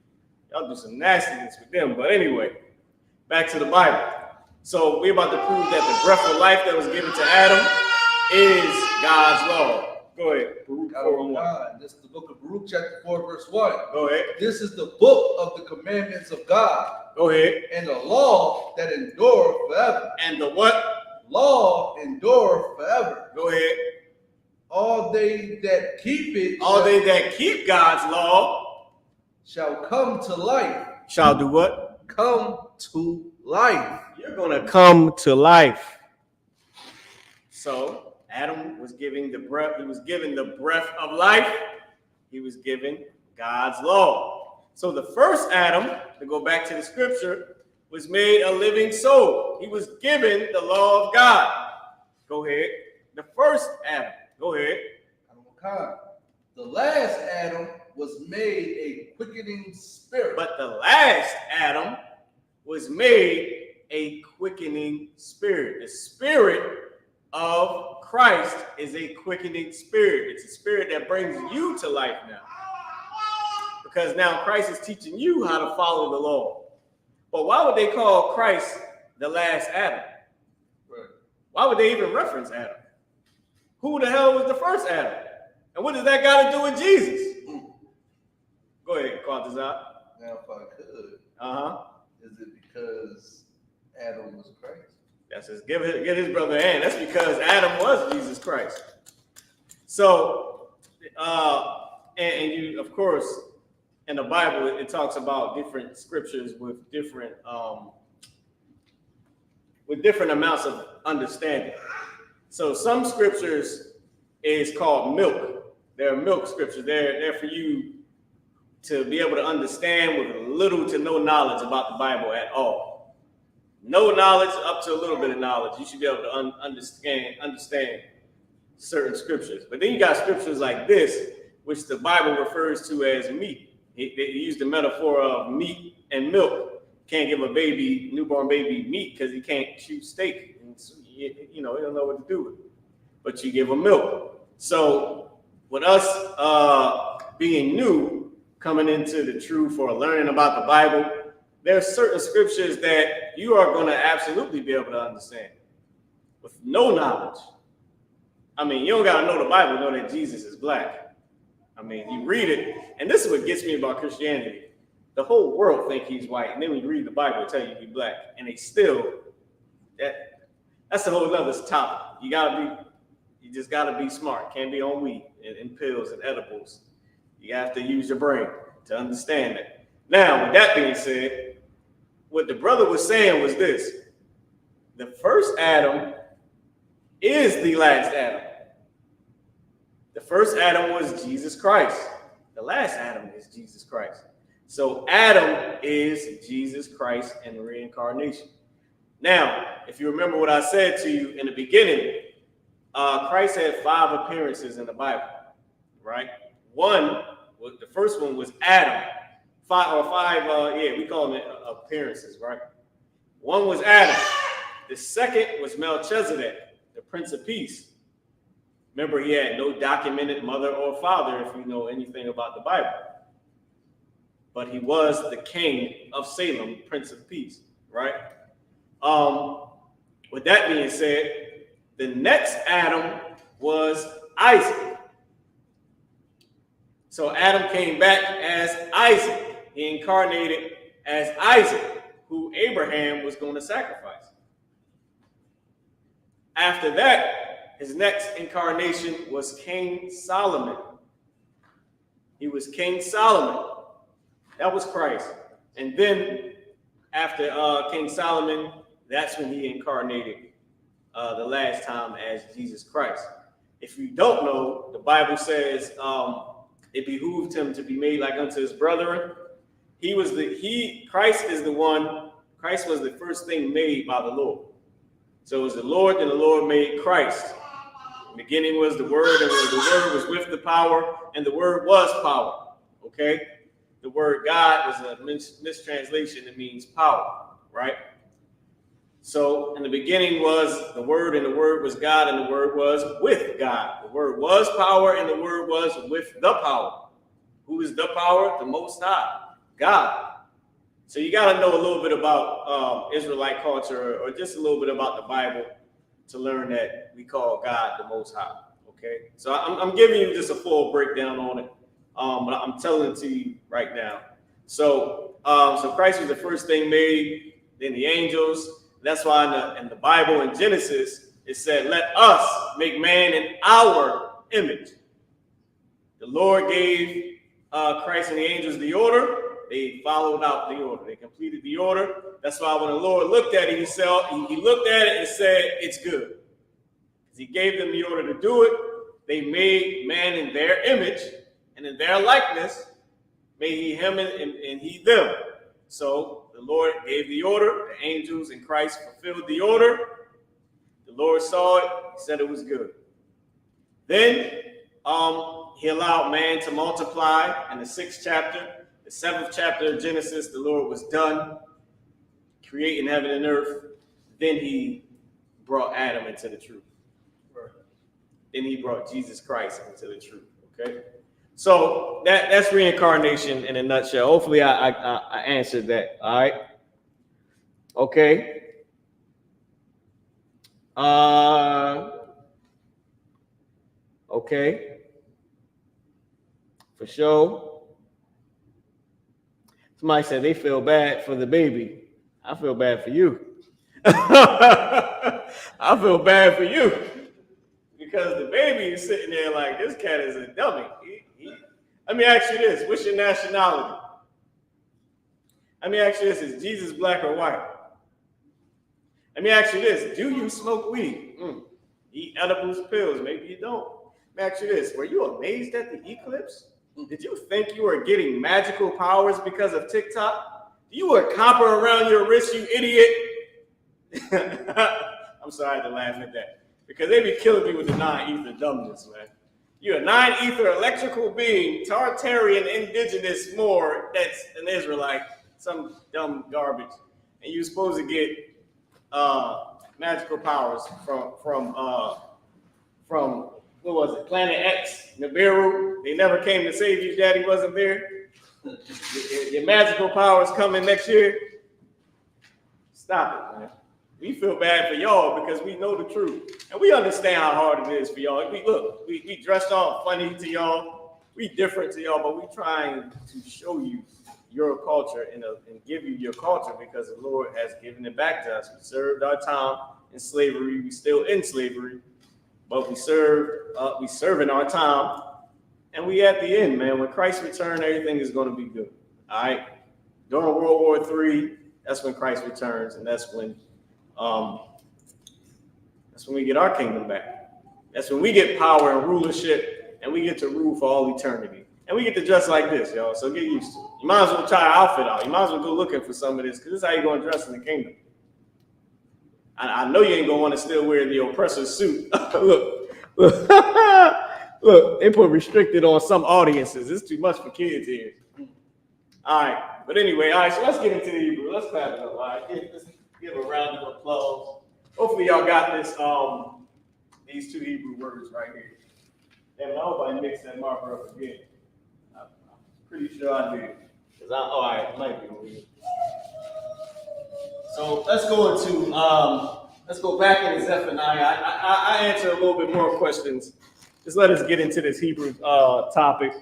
Y'all do some nastiness with them. But anyway, back to the Bible. So we're about to prove that the breath of life that was given to Adam is God's law. Go ahead. Baruch 4:1. This is the book of Baruch, chapter 4, verse 1. Go ahead. This is the book of the commandments of God. Go ahead. And the law that endure forever. And the what? Law endure forever. Go ahead. All they that keep it. All they that keep God's law shall come to life. Shall do what? Come to life. You're going to come to life. So Adam was given the breath. He was given the breath of life. He was given God's law. So the first Adam, to go back to the scripture, was made a living soul. He was given the law of God. Go ahead. The first Adam. Go ahead. The last Adam was made a quickening spirit. But the last Adam was made a quickening spirit. The spirit of Christ is a quickening spirit. It's a spirit that brings you to life now. Because now Christ is teaching you how to follow the law. But why would they call Christ the last Adam? Right. Why would they even reference Adam? Who the hell was the first Adam? And what does that got to do with Jesus? Go ahead, Qadash. Now, if I could, is it because Adam was Christ? That's just give his brother a hand. That's because Adam was Jesus Christ. So, and you, of course, in the Bible, it talks about different scriptures with different amounts of understanding. So some scriptures is called milk. They're milk scriptures. They're for you to be able to understand with little to no knowledge about the Bible at all. No knowledge up to a little bit of knowledge. You should be able to understand certain scriptures. But then you got scriptures like this, which the Bible refers to as meat. They use the metaphor of meat and milk. Can't give a newborn baby meat because he can't chew steak. He don't know what to do with it. But you give him milk. So with us being new, coming into the truth or learning about the Bible, there are certain scriptures that you are going to absolutely be able to understand with no knowledge. I mean, you don't got to know the Bible to know that Jesus is black. I mean, you read it, and this is what gets me about Christianity. The whole world think he's white, and then when you read the Bible, it tell you he's black, and they still, that's a whole other topic. You just gotta be smart. Can't be on weed and pills and edibles. You have to use your brain to understand it. Now, with that being said, what the brother was saying was this: the first Adam is the last Adam. The first Adam was Jesus Christ. The last Adam is Jesus Christ. So Adam is Jesus Christ and reincarnation. Now, if you remember what I said to you in the beginning, Christ had 5 appearances in the Bible, right? The first one was Adam. We call them appearances, right? One was Adam. The second was Melchizedek, the Prince of Peace. Remember, he had no documented mother or father, if you know anything about the Bible. But he was the king of Salem, Prince of Peace, right? With that being said, the next Adam was Isaac. So Adam came back as Isaac. He incarnated as Isaac, who Abraham was going to sacrifice. After that, his next incarnation was King Solomon. He was King Solomon. That was Christ. And then after King Solomon, that's when he incarnated the last time as Jesus Christ. If you don't know, the Bible says it behooved him to be made like unto his brethren. Christ was the first thing made by the Lord. So it was the Lord, and the Lord made Christ. In the beginning was the Word, and the Word was with the power, and the Word was power. Okay? the word God is a mistranslation. It means power, right? So in the beginning was the Word, and the Word was God, and the Word was with God. The Word was power, and the Word was with the power. Who is the power? The Most High, God. So you got to know a little bit about Israelite culture, or just a little bit about the Bible, to learn that we call God the Most High. Okay, so I'm giving you just a full breakdown on it, but I'm telling it to you right now. So Christ was the first thing made, then the angels. That's why in the Bible in Genesis it said, "Let us make man in our image." The Lord gave Christ and the angels the order. They followed out the order. They completed the order. That's why when the Lord looked at it, he looked at it and said, "It's good." He gave them the order to do it. They made man in their image, and in their likeness made he him and he them. So the Lord gave the order. The angels and Christ fulfilled the order. The Lord saw it. He said it was good. Then he allowed man to multiply in the 6th chapter. The 7th chapter of Genesis, the Lord was done creating heaven and earth. Then he brought Adam into the truth. Then he brought Jesus Christ into the truth. Okay, so that's reincarnation in a nutshell. Hopefully, I answered that. All right. Okay. Okay. For sure. Somebody said they feel bad for the baby. I feel bad for you. I feel bad for you. Because the baby is sitting there like, this cat is a dummy. Let me ask you this. What's your nationality? Let me ask you this. Is Jesus black or white? Let me ask you this. Do you smoke weed? Eat edibles, pills? Maybe you don't. Let me ask you this. Were you amazed at the eclipse? Did you think you were getting magical powers because of TikTok? Do you wear copper around your wrist, you idiot? I'm sorry to laugh at that. Because they be killing me with the non-ether dumbness, man. You're a non-ether electrical being, Tartarian, indigenous, more, that's an Israelite, some dumb garbage. And you're supposed to get magical powers from what was it, Planet X, Nibiru. They never came to save you, Daddy wasn't there. Your magical powers coming next year. Stop it, man. We feel bad for y'all because we know the truth. And we understand how hard it is for y'all. We dressed all funny to y'all. We different to y'all, but we trying to show you your culture and give you your culture because the Lord has given it back to us. We served our time in slavery. We still in slavery, but we serve in our time. And we at the end, man. When Christ returns, everything is going to be good. All right? During World War III, that's when Christ returns, and that's when we get our kingdom back. That's when we get power and rulership, and we get to rule for all eternity. And we get to dress like this, y'all, so get used to it. You might as well try our outfit out. You might as well go looking for some of this, because this is how you're going to dress in the kingdom. I know you ain't going to want to still wear the oppressor's suit. Look, they put restricted on some audiences. It's too much for kids here. All right, but anyway, all right, so let's get into the Hebrew. Let's clap it up, all right? Let's give a round of applause. Hopefully y'all got this, these two Hebrew words right here. Damn, I hope I mixed that marker up again. I'm pretty sure I did. All right, it might be over here. So let's go back into Zephaniah. I answer a little bit more questions. Just let us get into this Hebrew topic.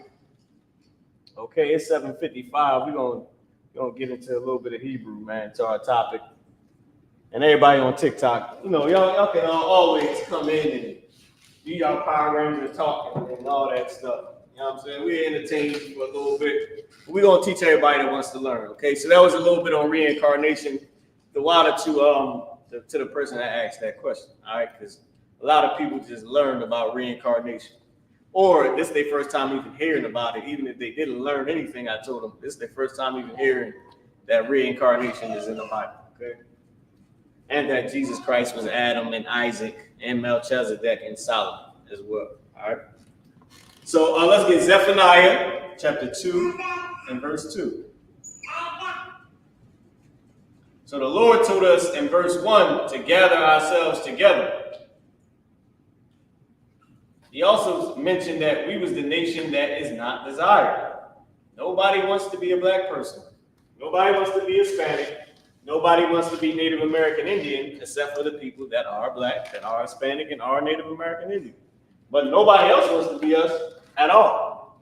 Okay, it's 7:55. We're gonna get into a little bit of Hebrew, man, to our topic. And everybody on TikTok, y'all can always come in and do y'all Power Ranger talking and all that stuff. You know what I'm saying? We entertain you for a little bit. We're gonna teach everybody that wants to learn. Okay, so that was a little bit on reincarnation. The water to the person that asked that question. All right, because a lot of people just learned about reincarnation, or this is their first time even hearing about it. Even if they didn't learn anything, I told them this is their first time even hearing that reincarnation is in the Bible. Okay. And that Jesus Christ was Adam and Isaac and Melchizedek and Solomon as well. All right. So let's get Zephaniah chapter 2. in verse 2. So the Lord told us in verse 1 to gather ourselves together. He also mentioned that we was the nation that is not desired. Nobody wants to be a black person. Nobody wants to be Hispanic. Nobody wants to be Native American Indian, except for the people that are black, that are Hispanic, and are Native American Indian. But nobody else wants to be us at all.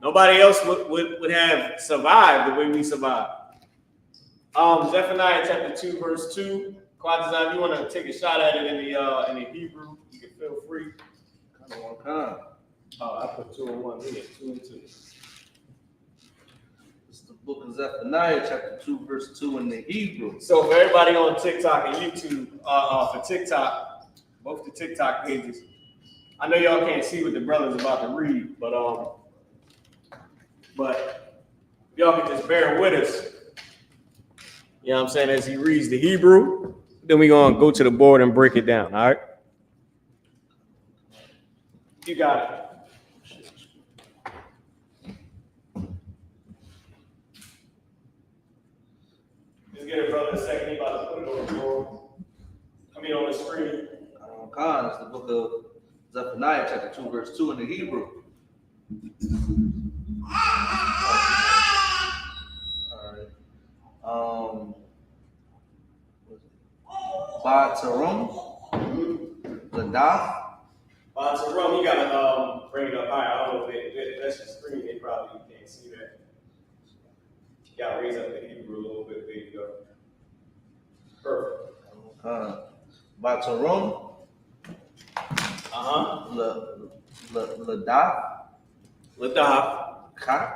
Nobody else would have survived the way we survived. Zephaniah chapter 2, verse 2. Qadash, if you want to take a shot at it in the Hebrew, you can feel free. Come. I put 2 and 1 here, 2 and 2. It's the book of Zephaniah, chapter 2, verse 2 in the Hebrew. So for everybody on TikTok and YouTube, for TikTok, both the TikTok pages, I know y'all can't see what the brother's about to read, but y'all can just bear with us. You know what I'm saying? As he reads the Hebrew, then we're going to go to the board and break it down, all right? You got it. Just get it, brother, a second. He about to put it on the board. On the screen. Khan, it's the book of Zephaniah, chapter 2, verse 2 in the Hebrew. All right. Batarum, Ladaf. Batarum, you gotta bring it up higher. I don't know if that's your screen. They probably can't see that. You gotta raise up the Hebrew a little bit. There you go. Perfect. Batarum. Ladaf. Kak.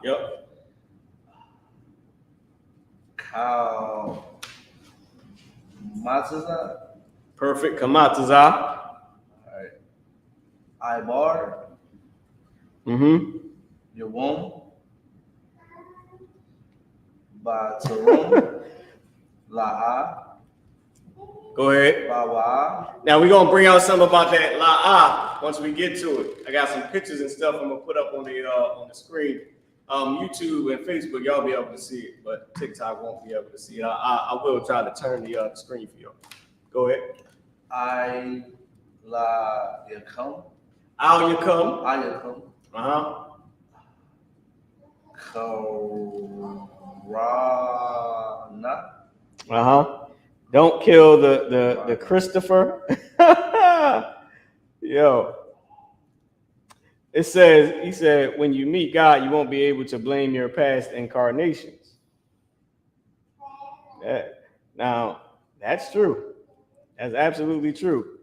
Yep. Mataza. Perfect. Kamataza. All right. Ibar. Yawom. Batarum. La'a. Go ahead. Bawa. Now we're gonna bring out something about that La'a once we get to it. I got some pictures and stuff I'm gonna put up on the screen. YouTube and Facebook, y'all be able to see it, but TikTok won't be able to see it. I will try to turn the screen for y'all. Go ahead. Ayakam. Ayakam. Korana. Don't kill the Christopher. Yo. He said, when you meet God, you won't be able to blame your past incarnations. Now, that's true. That's absolutely true.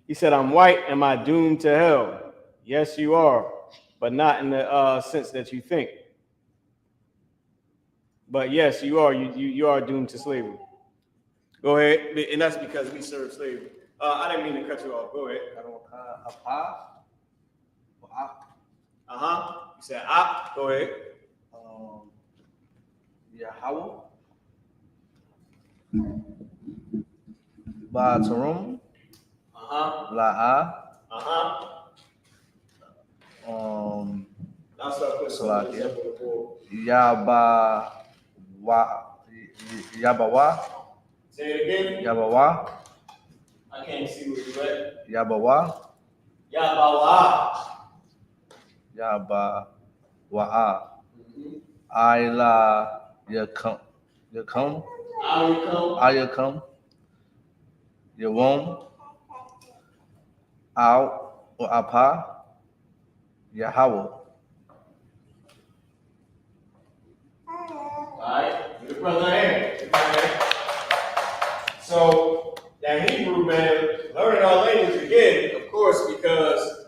He said, I'm white. Am I doomed to hell? Yes, you are, but not in the sense that you think. But yes, you are. You are doomed to slavery. Go ahead. And that's because we serve slavery. I didn't mean to cut you off. Go ahead. You said Go ahead. Yahweh. Batarum. La'a. Yabawa. Say it again. Yabawa. I can't see what you read. Yabawa. Ayla Yakam. Ayakam. Yawom. Out or Apa. Yahweh. All right, good brother here. So that Hebrew, man, learning our language again, of course, because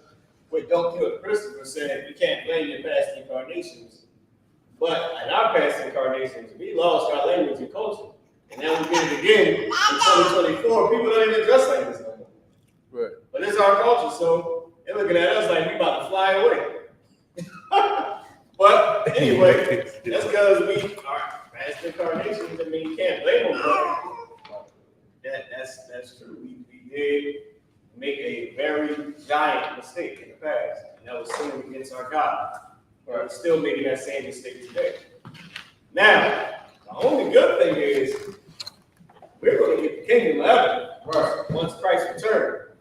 what Don't Kill Christopher said, we can't blame your past incarnations. But in our past incarnations, we lost our language and culture. And now we get it again in 2024. People don't even dress like this no more. Right. But it's our culture, so they're looking at us like we about to fly away. But anyway, that's because we are past incarnations. I mean, you can't blame them, bro. That's true. We did make a very giant mistake in the past, and that was sinning against our God. We're still making that same mistake today. Now, the only good thing is we're going to get the kingdom of heaven once Christ returns.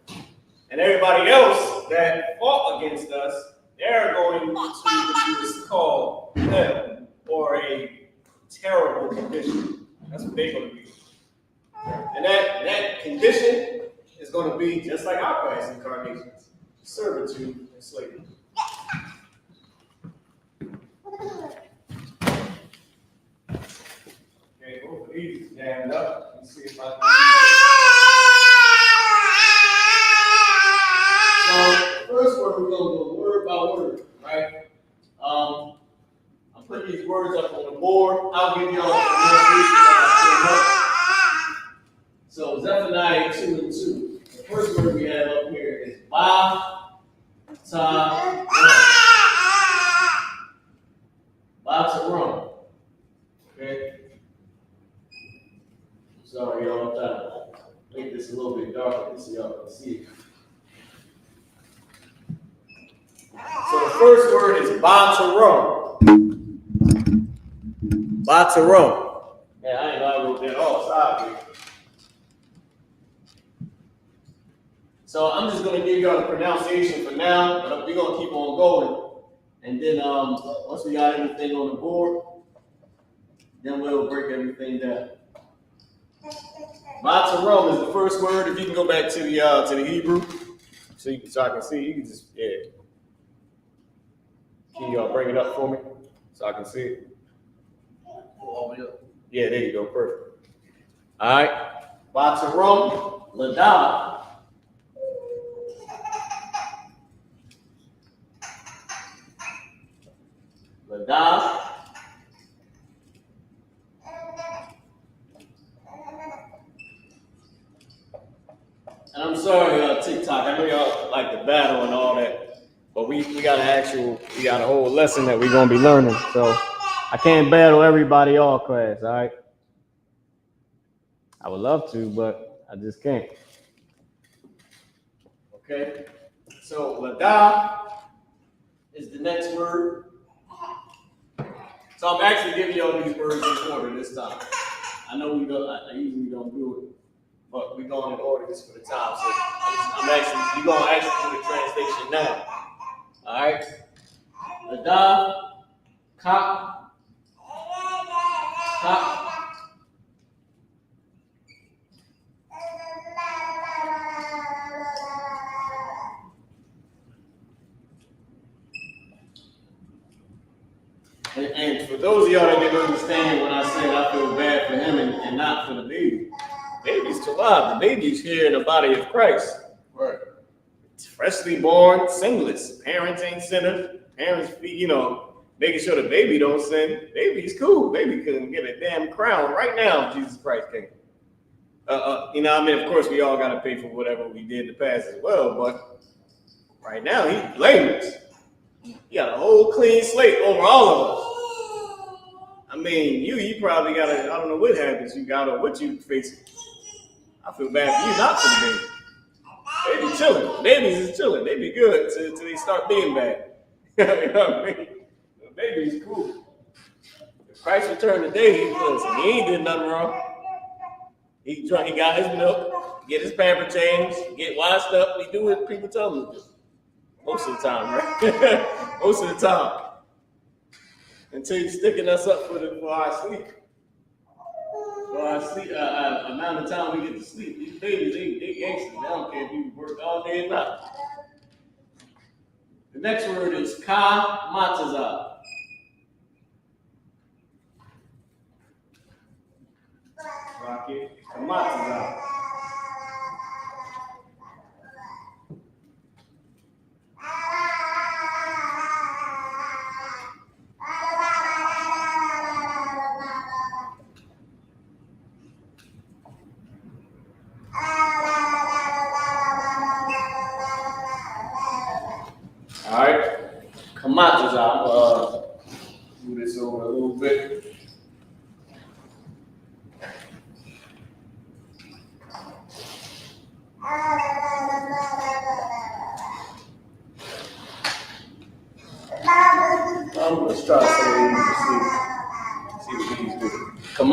And everybody else that fought against us, they're going to what is called hell, or a terrible condition. That's what they're going to be. And that condition is going to be just like our past incarnations: servitude and slavery. Okay, both of these jammed up. Let's see if I can. So, first word, we're going to go word by word, right? I'm putting these words up on the board. I'll give y'all a So, Zephaniah 2 and 2. The first word we have up here is Ba-Ta-Ram. Ba-Ta-Ram. Okay? Sorry, y'all. I'm trying to make this a little bit darker so y'all can see it. So the first word is Ba-Ta-Ram. Ba-Ta-Ram. Yeah, I ain't know I wrote that all sideways. So I'm just going to give y'all the pronunciation for now, but we're going to keep on going. And then once we got everything on the board, then we'll break everything down. Ba-Ta-Ram is the first word. If you can go back to the Hebrew, so I can see, you can just, yeah. Can y'all bring it up for me so I can see it? Yeah, there you go. Perfect. All right. Ba-Ta-Ram, Ladah. Ladah. And I'm sorry, TikTok. I know y'all like the battle and all that, but we got a whole lesson that we're gonna be learning. So I can't battle everybody all class, all right? I would love to, but I just can't. Okay. So Ladah is the next word. So I'm actually giving y'all these words in order this time. I know I usually don't do it, but we're going in order just for the time. So you're going to actually do the translation now. All right? Ladah, Kak, And for those of y'all that didn't understand when I said I feel bad for him and not for the baby, baby's still alive. The baby's here in the body of Christ. Right. It's freshly born, sinless. Parents ain't sinners. Parents, making sure the baby don't sin. Baby's cool. Baby couldn't get a damn crown right now if Jesus Christ came. Of course, we all got to pay for whatever we did in the past as well, but right now, he's blameless. He got a whole clean slate over all of us. I mean, you probably got I don't know what happens you got or what you facing. I feel bad for you, not for the baby. They be chilling. Babies is chilling. They be good till they start being bad. You know what I mean? The baby's cool. If Christ returned today, he ain't did nothing wrong. He got his milk, get his pamper changed, get washed up. He do what people tell him to do. Most of the time, right? Most of the time. Until you're sticking us up for our sleep. For our sleep, amount of time we get to sleep. These babies, they gangsters. They don't care if you work all day or not. The next word is Ka-Matazah. Rocket, Ka-Matazah. All right, Kamatazah. Move this over a little bit.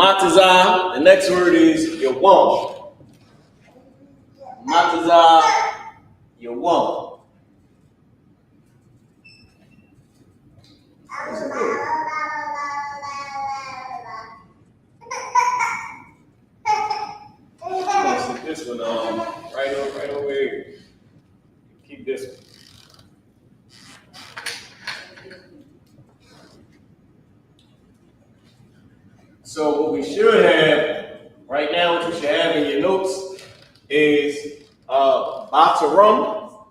Kamataza. The next word is Yawam. Kamataza, Yawam. This one right over here. Keep this one. So what we should have right now, what you should have in your notes is Batarum,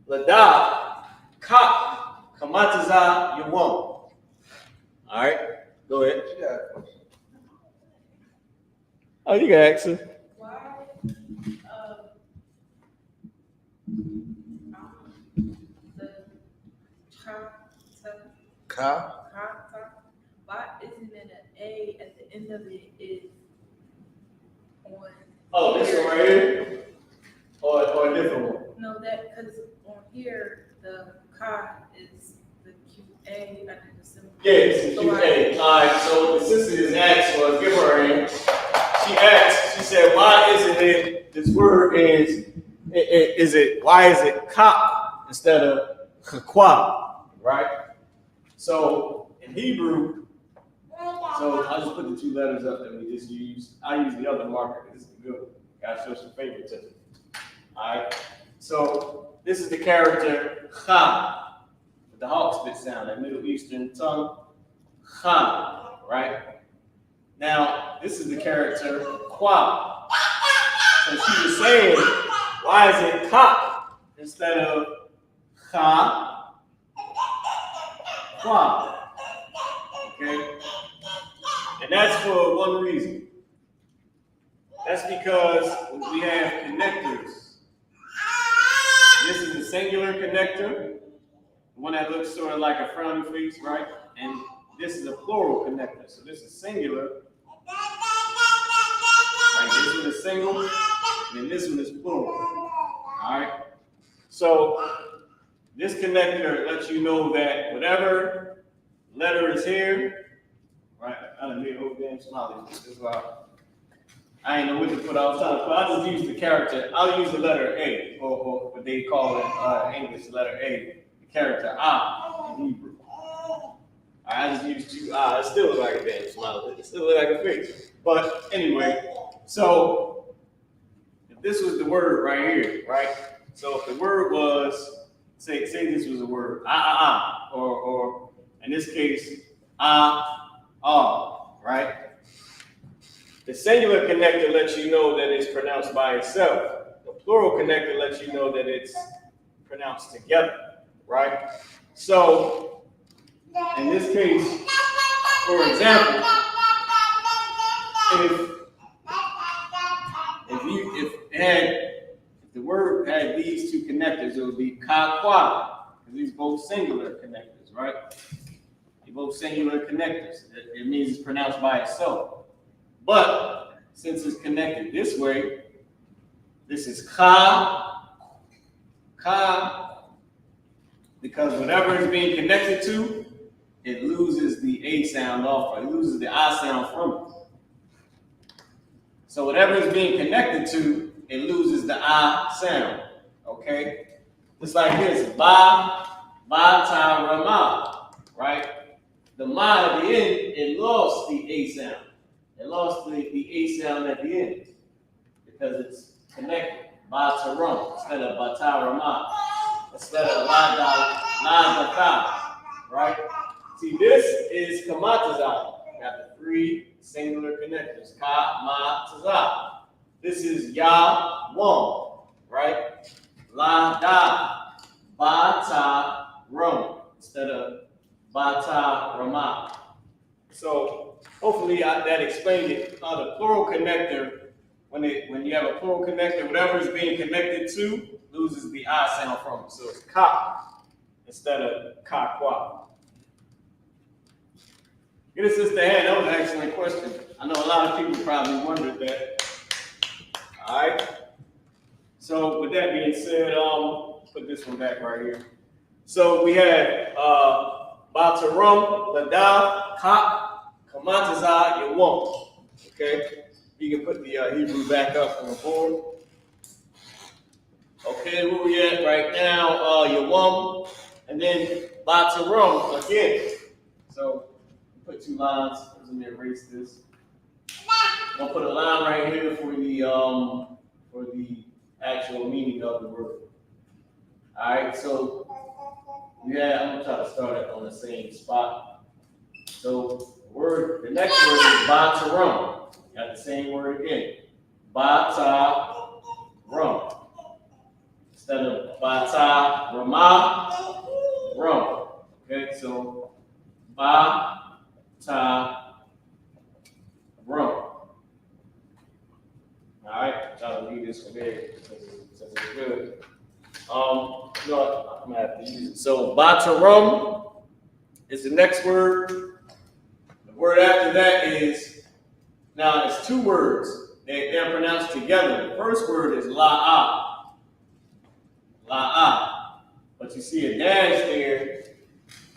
Lada, Kap, Kamataza, Yawam. All right, go ahead. Oh, you can ask her. Why isn't it an A at the end of it is on? Oh, this one right here? Or a different one? No, that, because on here, the Ka is the QA under the symbol. Yeah, it's the QA. All right, so the sister is asked, or give her a hand. She asked, she said, why isn't it, this word why is it Ka instead of Kwa, right? So in Hebrew, so I'll just put the two letters up that we just used. I use the other marker. This is good. Gotta show some favoritism. All right. So this is the character Cha, with the hawk spit sound, that Middle Eastern tongue. Cha, right? Now this is the character Kwa. So she was saying, why is it Ka instead of Cha? Kwa. Okay? And that's for one reason. That's because we have connectors. This is a singular connector, one that looks sort of like a frowny face, right? And this is a plural connector. So this is singular. Right? This one is single, and then this one is plural. All right? So this connector lets you know that whatever letter is here, right? I done made a whole damn smiley. This is why I ain't know what to put. I was trying to put. I just use the character. I'll use the letter A, or what they call it English, letter A, the character I in Hebrew. I just use two I. It still look like a damn smiley. It still look like a face. But anyway, so if this was the word right here, right? So if the word was, say this was a word, or in this case, right? The singular connector lets you know that it's pronounced by itself. The plural connector lets you know that it's pronounced together, right? So, in this case, for example, if the word had these two connectors, it would be ka-kwa, because these both singular connectors, right? They're both singular connectors. It means it's pronounced by itself. But since it's connected this way, this is ka, because whatever it's being connected to, it loses the A sound off, or it loses the I sound from it. So whatever it's being connected to, it loses the I sound, okay? Just like this, ba, ta, rama, right? The ma at the end, it lost the A sound. It lost the A sound at the end because it's connected. Ba ta rum instead of ba ta rama, instead of la da ka, right? See, this is kamataza. You got the three singular connectors. Ka, ma, taza. This is ya, wam, right? La da, ba ta rum instead of ba ta rama. So hopefully that explained it. The plural connector, when you have a plural connector, whatever is being connected to loses the I sound from it. So it's ka instead of ka-kwa. Get a sister hand. That was an excellent question. I know a lot of people probably wondered that. All right. So with that being said, put this one back right here. So we had Batarum, Lada, Kak, Kamataza, you won't. Okay? You can put the Hebrew back up on the board. Okay, where we at right now? Yawam, and then Batarum again. So put 2 lines. Let me erase this. I'm gonna put a line right here for the actual meaning of the word. All right, so yeah, I'm gonna try to start it on the same spot. So the next word is Batarum. Got the same word again. Batarum. Instead of Bata Rama Rum. Okay, so Bata Rum. Alright, try to read this from here since it's good. No, I'm gonna have to use it. So Batarum is the next word. The word after that is, now it's 2 words. They're pronounced together. The first word is La'ah. La'ah. But you see a dash there,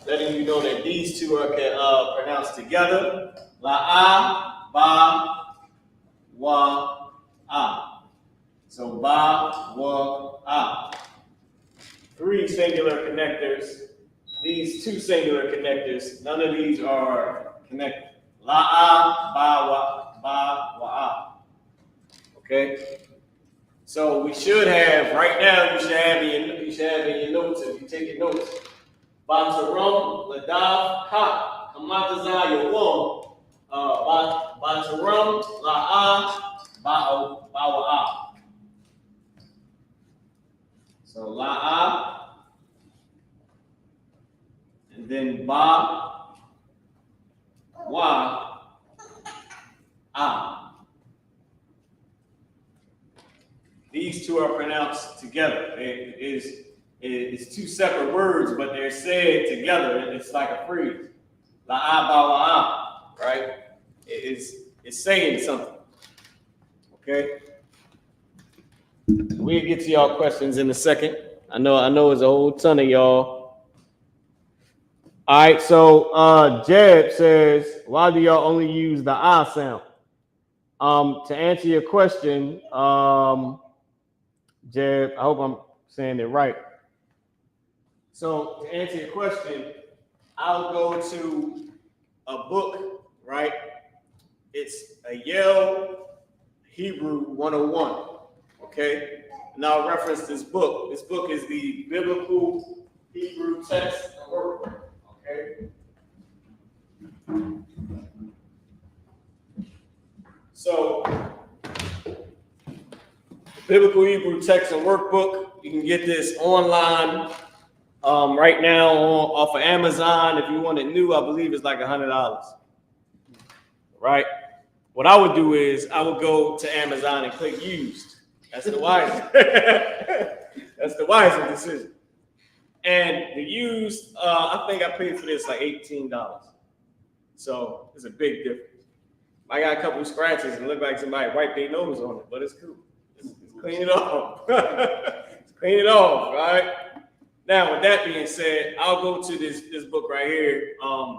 letting you know that these 2 are pronounced together. La'ah, ba, wa, ah. So ba, wa, ah. 3 singular connectors. These 2 singular connectors. None of these are connected. La'ah, ba, wa, ah. Okay. So we should have, right now, you should have in your notes, if you take your notes. Batarum, Ladav, Ha, Kamataza, Yawam, Batarum, La'ah, Ba'wa'ah. So La'ah, and then Ba, Wa, Ah. These 2 are pronounced together. It's 2 separate words, but they're said together. It's like a phrase. La'ah, ba'wa'ah, right? It's saying something. Okay? We'll get to y'all questions in a second. I know it's a whole ton of y'all. All right, so Jeb says, why do y'all only use the ah sound? To answer your question, Jeb, I hope I'm saying it right. So to answer your question, I'll go to a book, right? It's a Yale Hebrew 101, okay? And I'll reference this book. This book is the Biblical Hebrew Text and Workbook, okay? So, Biblical Hebrew Text and Workbook, you can get this online right now off of Amazon. If you want it new, I believe it's like $100, right? What I would do is I would go to Amazon and click used. That's the wisest. That's the wisest decision. And the used, I think I paid for this like $18. So it's a big difference. I got a couple of scratches and look like somebody wiped their nose on it, but it's cool. It's clean it off. Clean it off, right? Now, with that being said, I'll go to this book right here,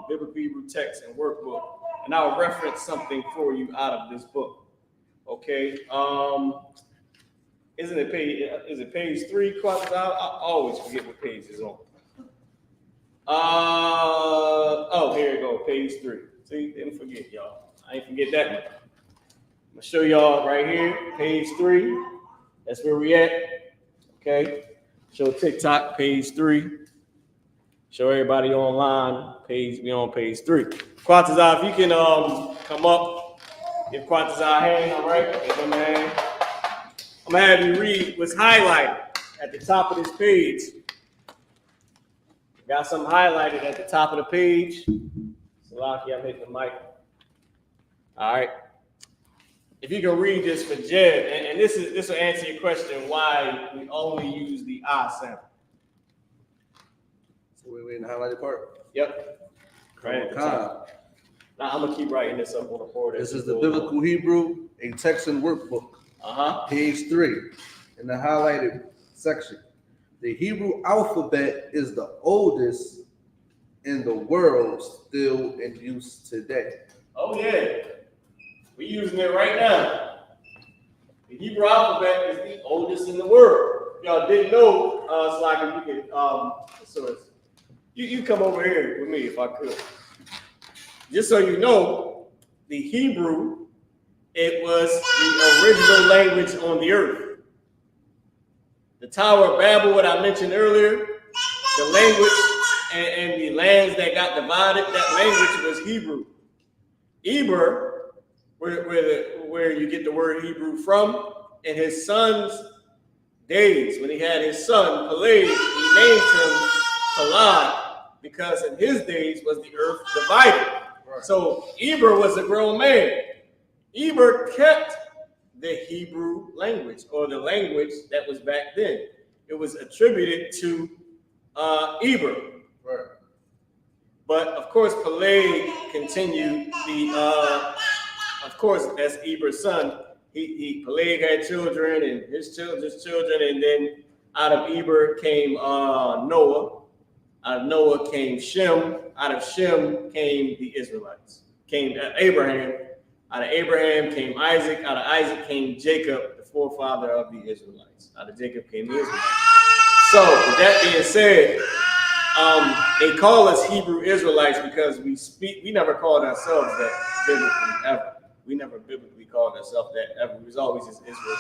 Biblical Hebrew Text and Workbook, and I'll reference something for you out of this book. Okay. Is it page 3? I always forget what page is on. Oh, here you go, page 3. See, didn't forget, y'all. I ain't forget that one. I'm gonna show y'all right here, page 3. That's where we at. Okay. Show TikTok, page 3. Show everybody online, we on page 3. Qadash, if you can come up, give Qadash a hand, all right? Give him a hand. I'm gonna have you read what's highlighted at the top of this page. Got something highlighted at the top of the page. Salaki, I'm hitting the mic. All right. If you can read this for Jed, and this will answer your question why we only use the I sound. So we're in the highlighted part. Yep. Right. Now I'm gonna keep writing this up on the board. This is the Biblical Hebrew, a text and workbook. Page 3, in the highlighted section. The Hebrew alphabet is the oldest in the world, still in use today. Oh yeah, we're using it right now. The Hebrew alphabet is the oldest in the world. If y'all didn't know, it's like if you could, so you come over here with me if I could. Just so you know, the Hebrew, it was the original language on the earth. The Tower of Babel, what I mentioned earlier, the language and the lands that got divided, that language was Hebrew. Eber, where you get the word Hebrew from, in his son's days, when he had his son, Peleg, he named him Peleg, because in his days was the earth divided. Right. So Eber was a grown man. Eber kept the Hebrew language, or the language that was back then. It was attributed to Eber. Right. But of course, Peleg continued of course, as Eber's son, Peleg had children and his children's children, and then out of Eber came Noah. Out of Noah came Shem. Out of Shem came the Israelites. Came Abraham. Out of Abraham came Isaac. Out of Isaac came Jacob, the forefather of the Israelites. Out of Jacob came the Israelites. So, with that being said, they call us Hebrew Israelites because we never called ourselves that biblically ever. We never biblically called ourselves that ever. We was always just Israel.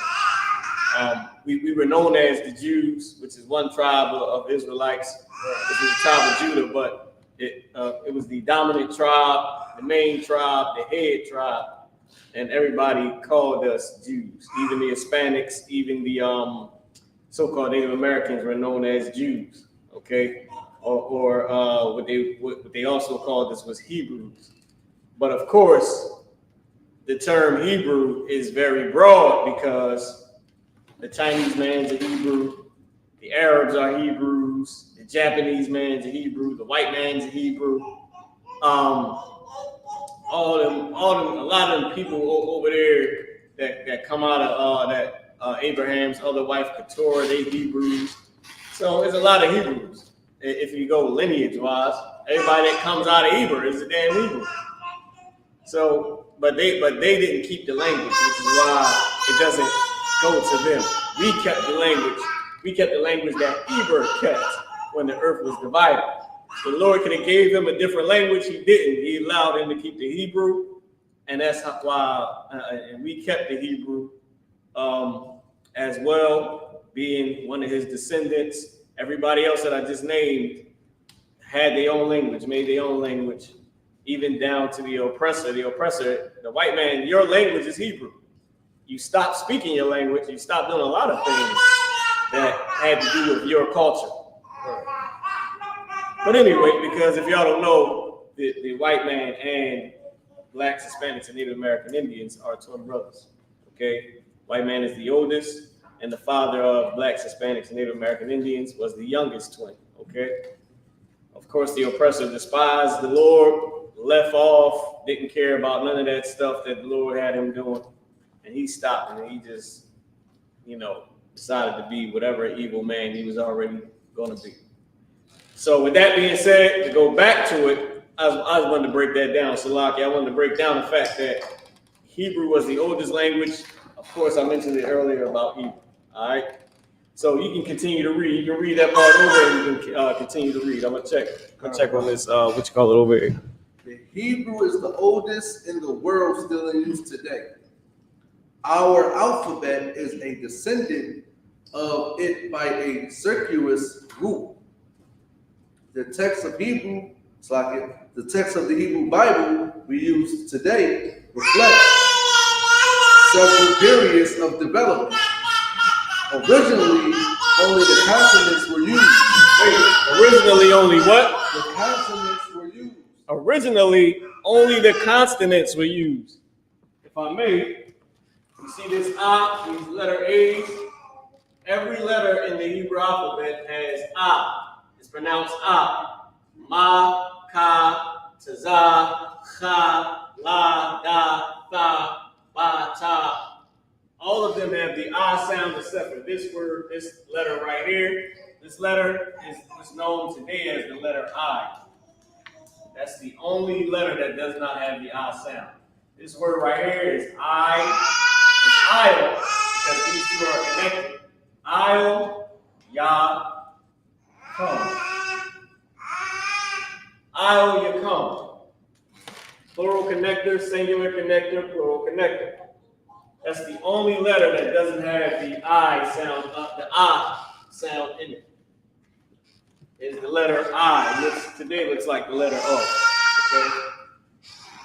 We were known as the Jews, which is one tribe of Israelites. This is the tribe of Judah, but it was the dominant tribe, the main tribe, the head tribe, and everybody called us Jews. Even the Hispanics, even the so-called Native Americans were known as Jews. Okay, or what they also called us was Hebrews. But of course, the term Hebrew is very broad because the Chinese man's a Hebrew, the Arabs are Hebrews, the Japanese man's a Hebrew, the white man's a Hebrew. A lot of them people over there that come out of Abraham's other wife Keturah, they Hebrews. So there's a lot of Hebrews. If you go lineage-wise, everybody that comes out of Eber is a damn Hebrew. So, but they didn't keep the language, which is why it doesn't go to them. We kept the language. We kept the language that Eber kept when the earth was divided. The Lord could have gave him a different language. He didn't. He allowed him to keep the Hebrew, and that's why. And we kept the Hebrew as well, being one of his descendants. Everybody else that I just named had their own language, made their own language, even down to the oppressor. The oppressor, the white man, your language is Hebrew. You stop speaking your language, you stop doing a lot of things that had to do with your culture. But anyway, because if y'all don't know, the white man and blacks, Hispanics, and Native American Indians are twin brothers. Okay, white man is the oldest, and the father of blacks, Hispanics, and Native American Indians was the youngest twin. Okay, of course, the oppressor despised the Lord, left off, didn't care about none of that stuff that the Lord had him doing, and he stopped, and he just, decided to be whatever evil man he was already going to be. So with that being said, to go back to it, I was wanting to break that down, Salaki. I wanted to break down the fact that Hebrew was the oldest language. Of course, I mentioned it earlier about Hebrew. All right. So you can continue to read. You can read that part over, and you can continue to read. I'm gonna check on this. What you call it over here? The Hebrew is the oldest in the world still in use today. Our alphabet is a descendant of it by a circuitous root. The text of Hebrew, the text of the Hebrew Bible we use today reflects several periods of development. Originally, only the consonants were used. Wait, originally only what? The consonants were used. Originally, only the consonants were used. If I may, you see this I, these letter A's. Every letter in the Hebrew alphabet has I. It's pronounced I. Ma, ka, taza, cha, la, da, tha, ba, ta. All of them have the I sound except for this word, this letter right here. This letter is known today as the letter I. That's the only letter that does not have the I sound. This word right here is I. It's I'll, because these two are connected. I'll, Yah, come. I'll, you come. Plural connector, singular connector, plural connector. That's the only letter that doesn't have the I sound in it. Is the letter I. Today looks like the letter O. Okay?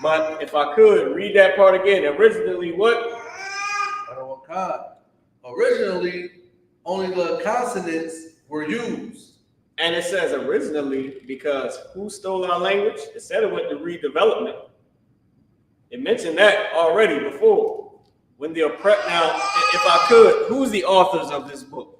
But if I could read that part again, originally what? Originally, only the consonants were used. And it says originally because who stole our language? It said it went to redevelopment. It mentioned that already before. When the now, if I could, who's the authors of this book?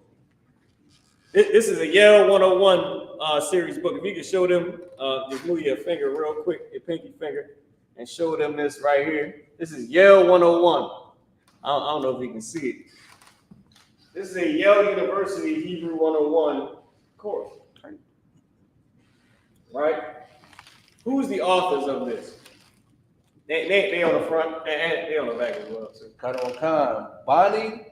This is a Yale 101 series book. If you could show them, just move your finger real quick, your pinky finger, and show them this right here. This is Yale 101. I don't know if you can see it. This is a Yale University Hebrew 101 course. Right? Who's the authors of this? They on the front and they on the back as well too. Bani,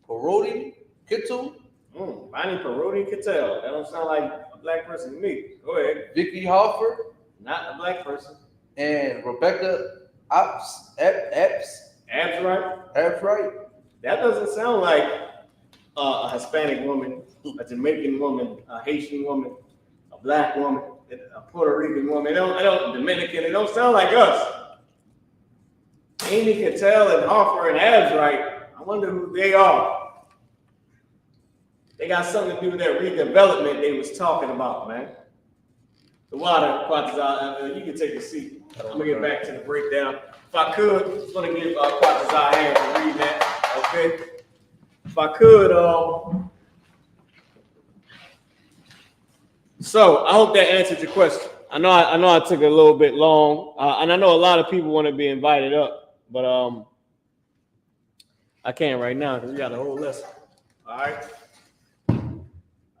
Parodi, Kittel. Bani, Parodi, Kittel. That don't sound like a black person to me. Go ahead. Vicky Hoffer. Not a black person. And Rebecca Abs right. That doesn't sound like a Hispanic woman, a Jamaican woman, a Haitian woman, a black woman, a Puerto Rican woman. Dominican. It don't sound like us. Amy Cattell and Hoffer and Abs right. I wonder who they are. They got something to do with that redevelopment they was talking about, man. The water, Quatazah, you can take a seat. I'm gonna get back to the breakdown. If I could, I just want to give Quatazah a hand for reading that, okay? If I could, so I hope that answered your question. I know I took a little bit long, and I know a lot of people want to be invited up, but I can't right now because we got a whole lesson. All right. I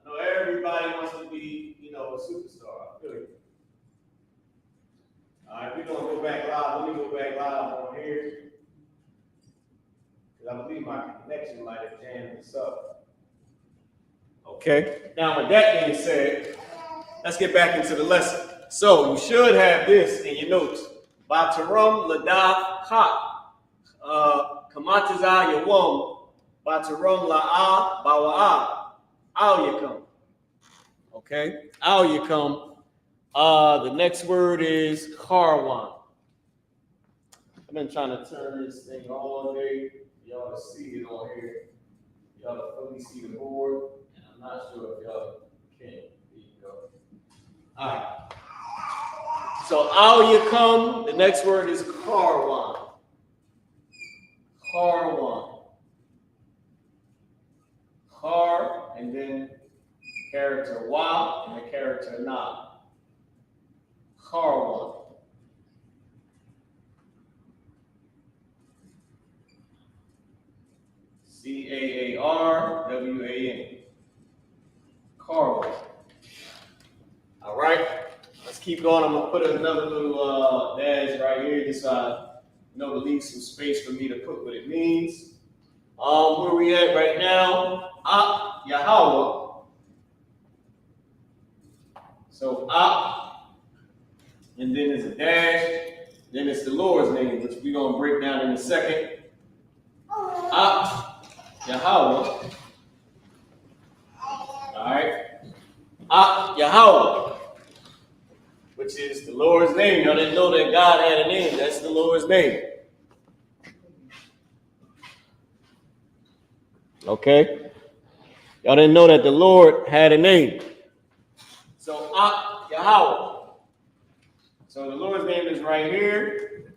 know everybody wants to be, a superstar. I feel you. All right, we're gonna go back live. Let me go back live on here because I believe my connection might have jammed this up. Okay. Now, with that being said, let's get back into the lesson. So you should have this in your notes. Batarum Ladaf Ha. Kamatazah Yawam. Batarum La'a Bawa'a. Al Yakum. Okay. Al Yakum. The next word is Karwan. I've been trying to turn this thing all day. Y'all to see it on here. Y'all to fully see the board. And I'm not sure if y'all can. There you go. All right. So Al Yakum, the next word is Karwan. Karwan. Kar, and then character Wa, and the character Na. Karwan. Caarwan. Karwan. All right. Let's keep going. I'm gonna put another little dash right here, just to leave some space for me to put what it means. Where we at right now? Yahweh. So and then there's a dash. Then it's the Lord's name, which we're gonna break down in a second. Yahweh. All right. Yahweh, which is the Lord's name. Y'all didn't know that God had a name. That's the Lord's name. Okay? Y'all didn't know that the Lord had a name. So, Yahweh. So the Lord's name is right here.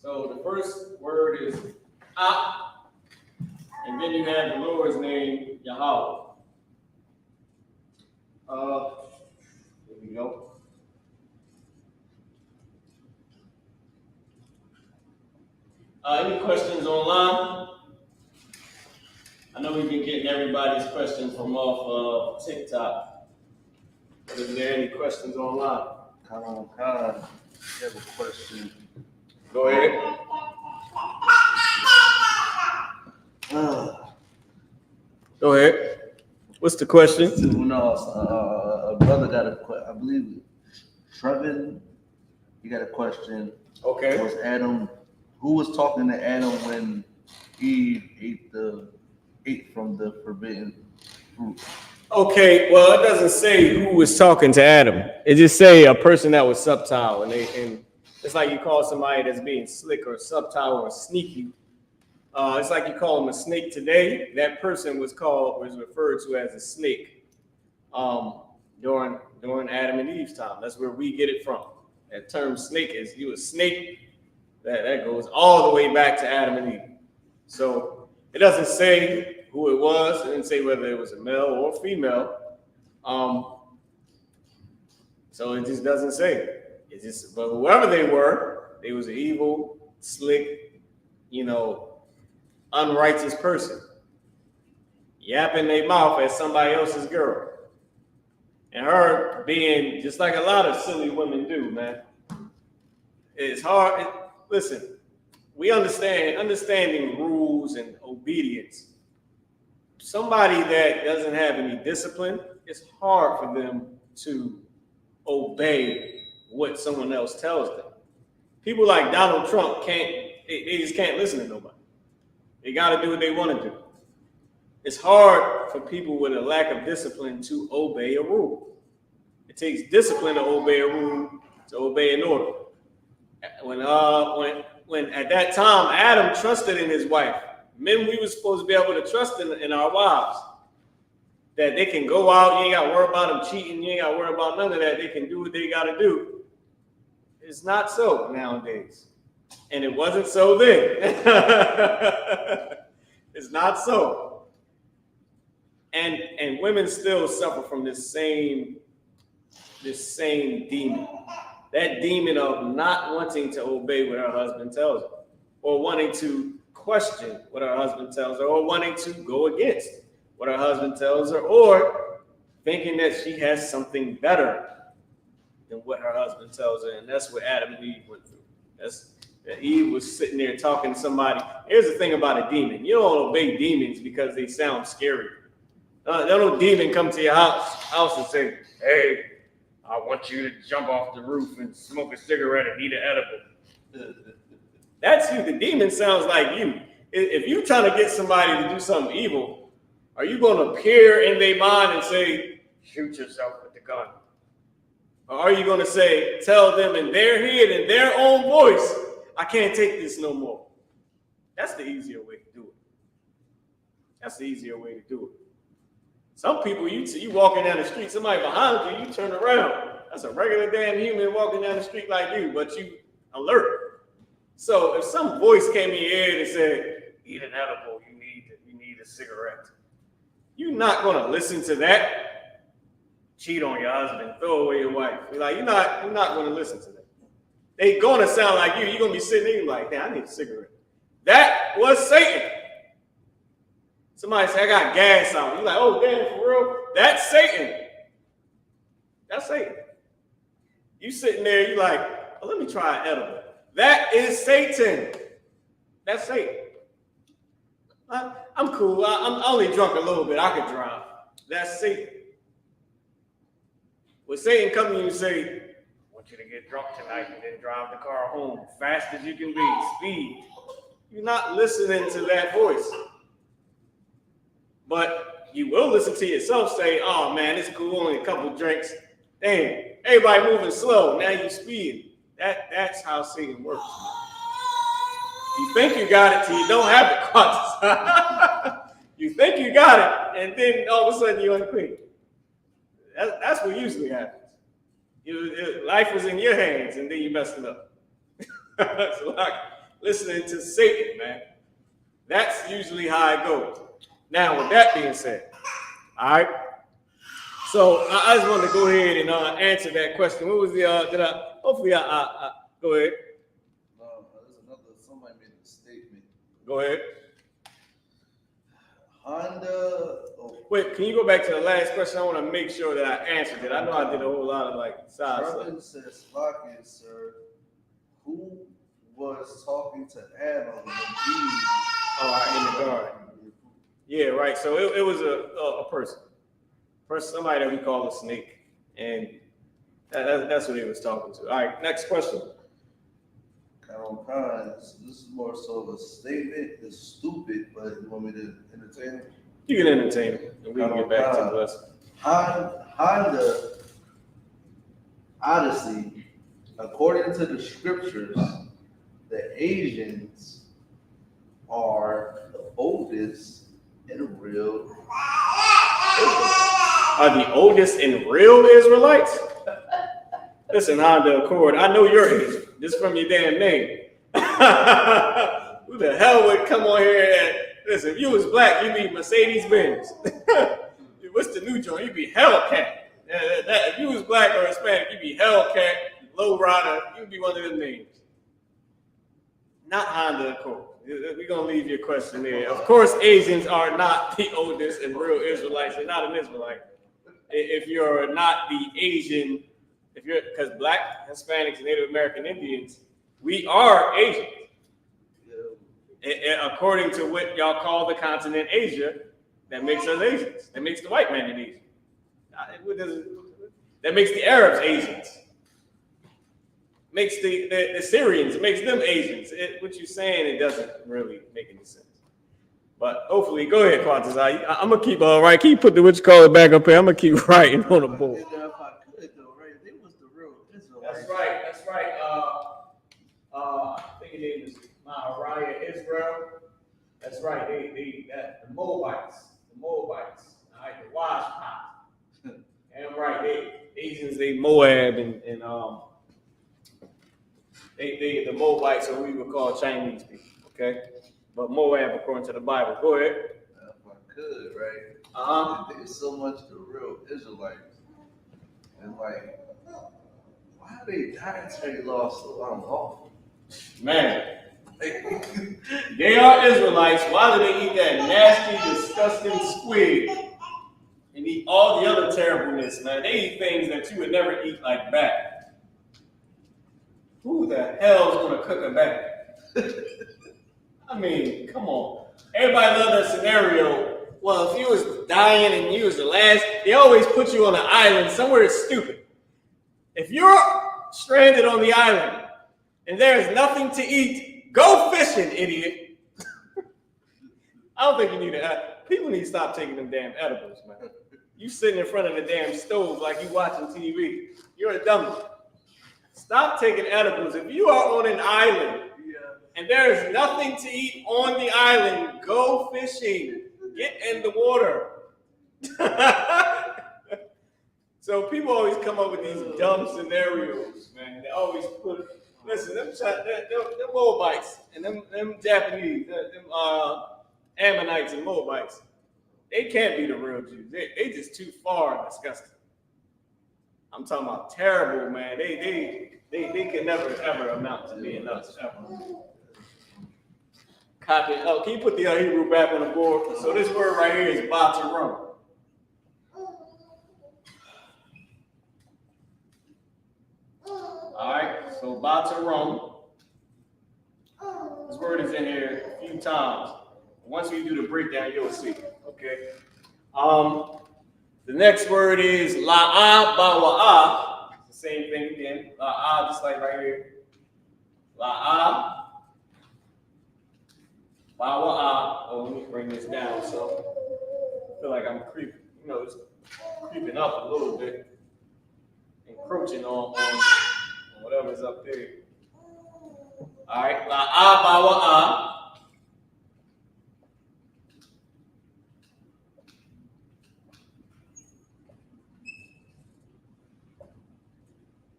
So the first word is and then you have the Lord's name, Yahweh. There we go. Any questions online? I know we've been getting everybody's questions from off TikTok. But is there any questions online? Khan, you have a question. Go ahead. Go ahead. What's the question? Who knows? A brother got a question. I believe Trevin, he got a question. Okay. Was Adam, who was talking to Adam when Eve ate from the forbidden fruit? Okay, well, it doesn't say who was talking to Adam. It just say a person that was subtle, and it's like you call somebody that's being slick or subtle or sneaky. It's like you call them a snake today. That person was referred to as a snake during Adam and Eve's time. That's where we get it from. That term snake is you a snake. That goes all the way back to Adam and Eve. So it doesn't say who it was. It didn't say whether it was a male or female. So it just doesn't say. It's just, but whoever they were, they was an evil, slick, unrighteous person. Yapping their mouth at somebody else's girl. And her being just like a lot of silly women do, man. It's hard. Listen, we understanding rules and obedience. Somebody that doesn't have any discipline, it's hard for them to obey what someone else tells them. People like Donald Trump they just can't listen to nobody. They got to do what they want to do. It's hard for people with a lack of discipline to obey a rule. It takes discipline to obey a rule, to obey an order. When at that time Adam trusted in his wife, men, we were supposed to be able to trust in our wives. That they can go out, you ain't got to worry about them cheating, you ain't got to worry about none of that. They can do what they got to do. It's not so nowadays. And it wasn't so then. It's not so. And women still suffer from this same demon. That demon of not wanting to obey what her husband tells her, or wanting to question what her husband tells her, or wanting to go against what her husband tells her, or thinking that she has something better than what her husband tells her. And that's what Adam and Eve went through. Eve was sitting there talking to somebody. Here's the thing about a demon. You don't obey demons because they sound scary. No demon come to your house and say, hey, I want you to jump off the roof and smoke a cigarette and eat an edible. That's you. The demon sounds like you. If you're trying to get somebody to do something evil, are you going to peer in their mind and say, shoot yourself with the gun? Or are you going to say, tell them in their head, in their own voice, I can't take this no more? That's the easier way to do it. That's the easier way to do it. Some people, you walking down the street, somebody behind you, you turn around. That's a regular damn human walking down the street like you, but you alert. So if some voice came in your ear and said, eat an edible, you need a cigarette, you're not going to listen to that. Cheat on your husband, throw away your wife. You're not going to listen to that. They going to sound like you. You're going to be sitting there like, damn, I need a cigarette. That was Satan. Somebody say, I got gas out. You're like, oh, damn, for real? That's Satan. That's Satan. You sitting there, you're like, oh, let me try an edible. That is Satan. That's Satan. I'm cool. I'm only drunk a little bit. I can drive. That's Satan. When Satan comes to you and say, I want you to get drunk tonight and then drive the car home fast as you can be, speed. You're not listening to that voice. But you will listen to yourself say, oh man, it's cool, only a couple drinks. Damn, everybody moving slow, now you speeding. That's how Satan works. You think you got it till you don't have it. You think you got it, and then all of a sudden you're unclean. That's what usually happens. Life was in your hands, and then you messed it up. So like listening to Satan, man. That's usually how it goes. Now, with that being said, all right. So I just wanted to go ahead and answer that question. What was the? Hopefully, I go ahead. There's another. Somebody made a statement. Go ahead. Honda. Oh, Wait, can you go back to the last question? I want to make sure that I answered it. I know I did a whole lot of like side stuff. Brother says, Slocket, sir, who was talking to Adam when Eve? In the garden. Yeah, right. So it was a person, somebody that we call a snake, and that's what he was talking to. All right, next question. This is more so of a statement. It's stupid, but you want me to entertain it? You can entertain it, and we can get back to the lesson. Honda Odyssey, according to the scriptures, the Asians are the oldest and real Israelites. Are the oldest and real Israelites? Listen, Honda Accord, I know your age, just from your damn name. Who the hell would come on here and listen? If you was black, you'd be Mercedes Benz. What's the new joint? You'd be Hellcat. If you was black or Hispanic, you'd be Hellcat, Low Rider. You'd be one of them names. Not Honda Accord. We're gonna leave your question there. Of course, Asians are not the oldest and real Israelites. You're not an Israelite. If you're not the Asian, because black, Hispanics, Native American Indians, we are Asians. According to what y'all call the continent Asia, that makes us Asians. That makes the white man an Asian. That makes the Arabs Asians. Makes the Syrians, it makes them Asians. What you're saying, it doesn't really make any sense. But hopefully, go ahead, Qadash. I'm gonna keep all right. Can you put the what you call it back up here? I'm gonna keep writing on the board. That's right. That's right. I think his name is Mahariah Israel. That's right. The Moabites. All right, the wash pot. And right, Asians, they Moab and they the Moabites, or we would call Chinese people. Okay, but Moab, according to the Bible. Go ahead. If I could, right? There's so much the real Israelites, and like, why are they dietary laws so unlawful? Man, they are Israelites. Why do they eat that nasty, disgusting squid and eat all the other terribleness, man? They eat things that you would never eat, like bat. Who the hell is going to cook a bat? I mean, come on. Everybody loves that scenario. Well, if you was dying and you was the last, they always put you on an island somewhere stupid. If you're stranded on the island and there's nothing to eat, go fishing, idiot. I don't think you need to. People need to stop taking them damn edibles, man. You sitting in front of the damn stove like you watching TV. You're a dummy. Stop taking edibles. If you are on an island and there is nothing to eat on the island, go fishing. Get in the water. So people always come up with these dumb scenarios, man. They always put, listen, them Moabites and them Japanese, them Ammonites and Moabites, they can't be the real Jews. They just too far and disgusting. I'm talking about terrible, man. They can never ever amount to being us ever. Copy. Oh, can you put the Hebrew back on the board? So this word right here is batarum. All right. So batarum. This word is in here a few times. Once we do the breakdown, you'll see. Okay. The next word is la'a bawa'a. It's the same thing again. La'a, just like right here. La'a bawa'a. Oh, let me bring this down. So I feel like I'm creeping. It's creeping up a little bit, encroaching on whatever's up there. All right. La'a bawa'a.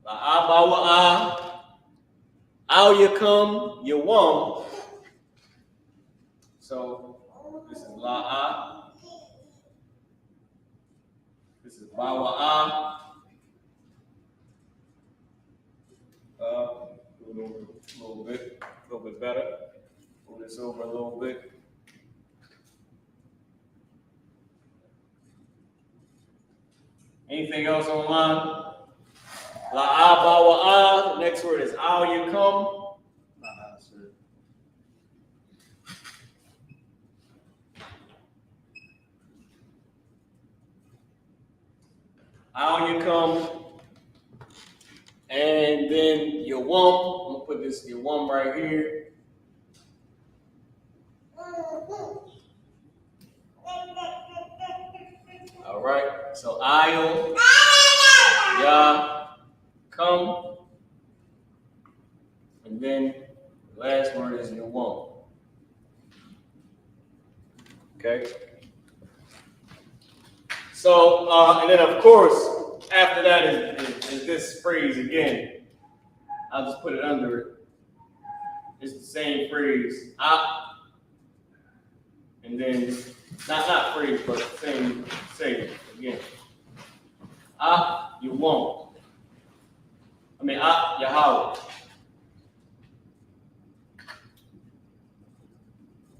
La'abawa'a, al yakum, yawam. So this is la'a. This is bawa'a. Move it over a little bit better. Move this over a little bit. Anything else online? La'abawa'a. The next word is al-yakum. Al-yakum. And then your wum. I'm gonna put this your wum right here. All right. So ayil, ya, come, and then the last word is your wum. Okay. So and then of course after that is this phrase again. I'll just put it under it. It's the same phrase, and then not phrase, but same again. You won't. I mean, Yahweh,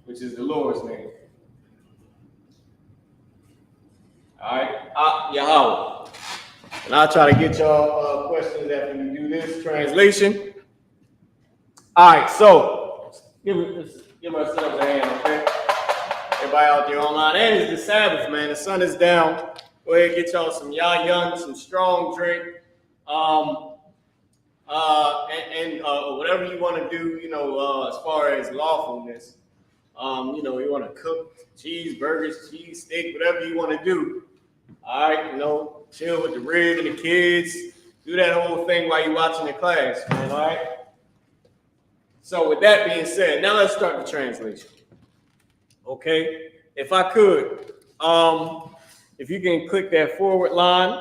which is the Lord's name. All right, Yahweh. And I'll try to get y'all questions after we do this translation. All right, so give ourselves a hand, okay? Everybody out there online, and it's the Sabbath, man. The sun is down. Go ahead, get y'all some yah-yun, some strong drink, and whatever you want to do, as far as lawfulness. You want to cook cheeseburgers, cheese steak, whatever you want to do. All right, chill with the rib and the kids. Do that whole thing while you're watching the class, man, all right? So with that being said, now let's start the translation. Okay? If I could, if you can click that forward line.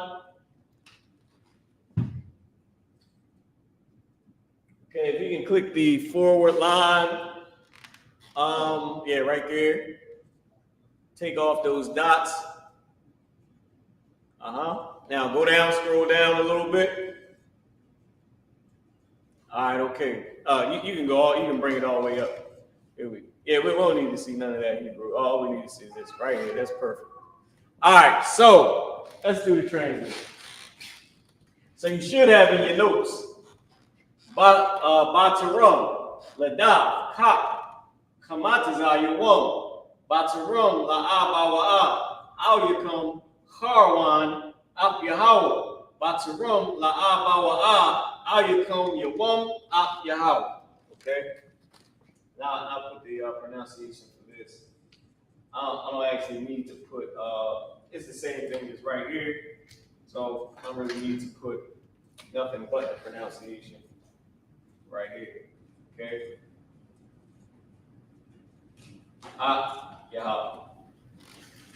Okay, if you can click the forward line. Yeah, right there. Take off those dots. Now go down, scroll down a little bit. All right, okay. You can go. You can bring it all the way up. We won't need to see none of that Hebrew. All we need to see is this right here. That's perfect. All right, so let's do the translation. So you should have in your notes, Batarum, Ladav, Kak, Kamataza Yawam, Batarum, La'abawa'a, Al Yakum, Harwan, Ap Yahweh, Batarum, La'abawa'a, Al Yakum, Yawam, Ap Yahweh. Okay? Now I'll put the pronunciation for this. I don't actually need to put, it's the same thing as right here. So I don't really need to put nothing but the pronunciation right here. Okay? Yahweh. All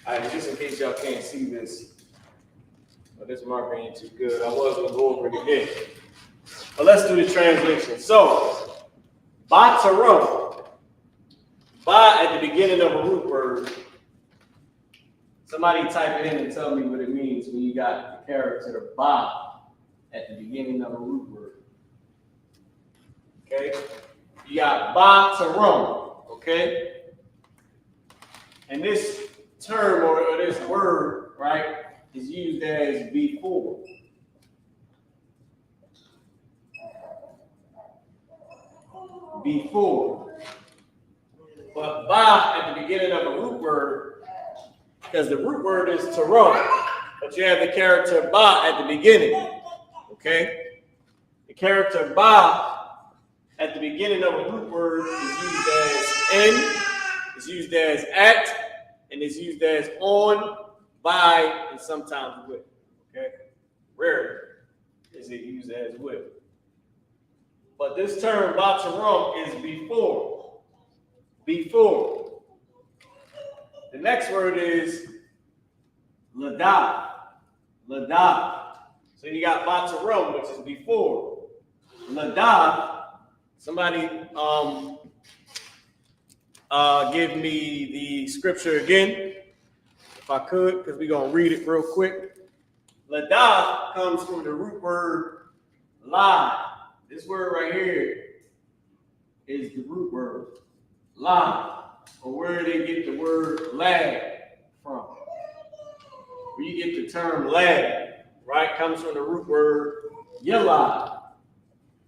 right, just in case y'all can't see this, but this marker ain't too good. I was going to go over it again. But let's do the translation. So, Batarum. Ba at the beginning of a root word. Somebody type it in and tell me what it means when you got the character ba at the beginning of a root word. Okay? You got Batarum. Okay? And this term or this word, right, is used as before. Before. But ba at the beginning of a root word, because the root word is tarum, but you have the character ba at the beginning. Okay? The character ba at the beginning of a root word is used as in, is used as at, and is used as on, by, and sometimes with. Okay? Rarely is it used as with. But this term batarum is before. Before. The next word is ladav. Ladav. So you got batarum, which is before. Ladav. Somebody give me the scripture again, if I could, because we're going to read it real quick. Ladav comes from the root word la. This word right here is the root word. La, or where they get the word lad from. Where you get the term lad. right, comes from the root word Yalad.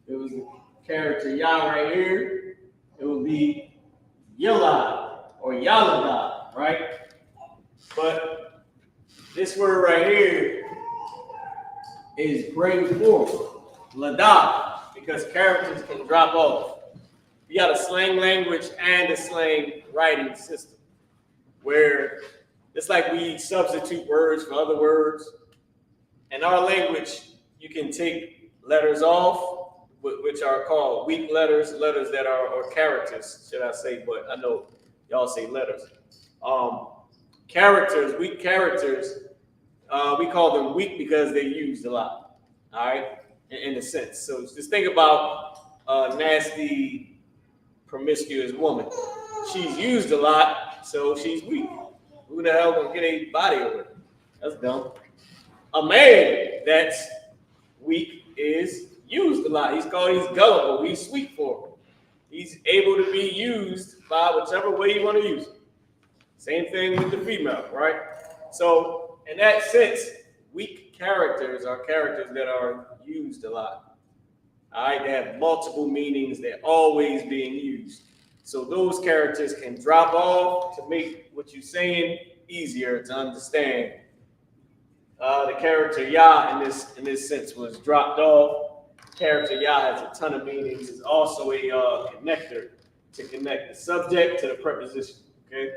It was the character Yah right here. It would be Yalad or Yalada, right? But this word right here is bring forth, Lada, because characters can drop off. You got a slang language and a slang writing system where it's like we substitute words for other words. In our language, you can take letters off, which are called weak letters, letters that are, or characters, should I say, but I know y'all say letters. Characters, weak characters, we call them weak because they're used a lot, all right, in a sense. So just think about a nasty, promiscuous woman. She's used a lot, so she's weak. Who the hell gonna get a body over it? That's dumb. A man that's weak is used a lot. He's gullible. He's sweet for him. He's able to be used by whichever way you want to use it. Same thing with the female, right? So in that sense, weak characters are characters that are used a lot. All right, they have multiple meanings. They're always being used. So those characters can drop off to make what you're saying easier to understand. The character Yah in this sense was dropped off. Character Yah has a ton of meanings. It's also a connector to connect the subject to the preposition. Okay.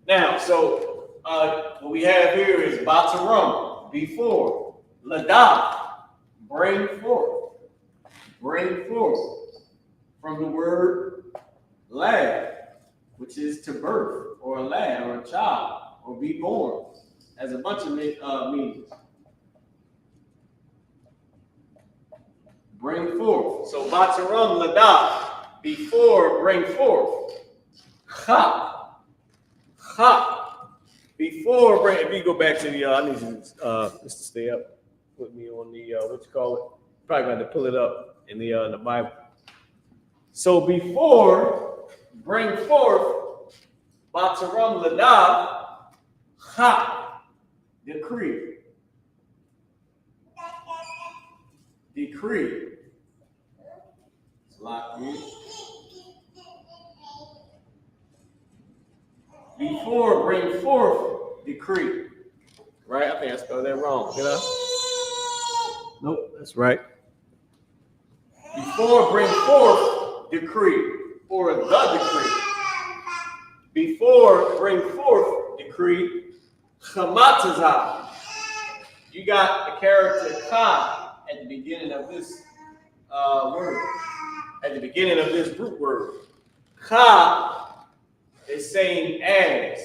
Now, so what we have here is Batarum, before, Lada, bring forth, from the word lad, which is to birth, or a lad, or a child, or be born, has a bunch of meanings. Bring forth. So Batarum, Lada, before, bring forth. Ha, before, bring, if you go back to the, I need you just to stay up with me on the, what you call it? Probably got to pull it up in the Bible. So before, bring forth, Bataram Lada, ha, decree. Decree. It's a lot here. Before, bring forth, decree. Right? I think I spelled that wrong. Did I? Nope, that's right. Before, bring forth, decree, or the decree. Before, bring forth, decree, chamatazah. You got the character ka at the beginning of this word, at the beginning of this root word. Ka is saying as.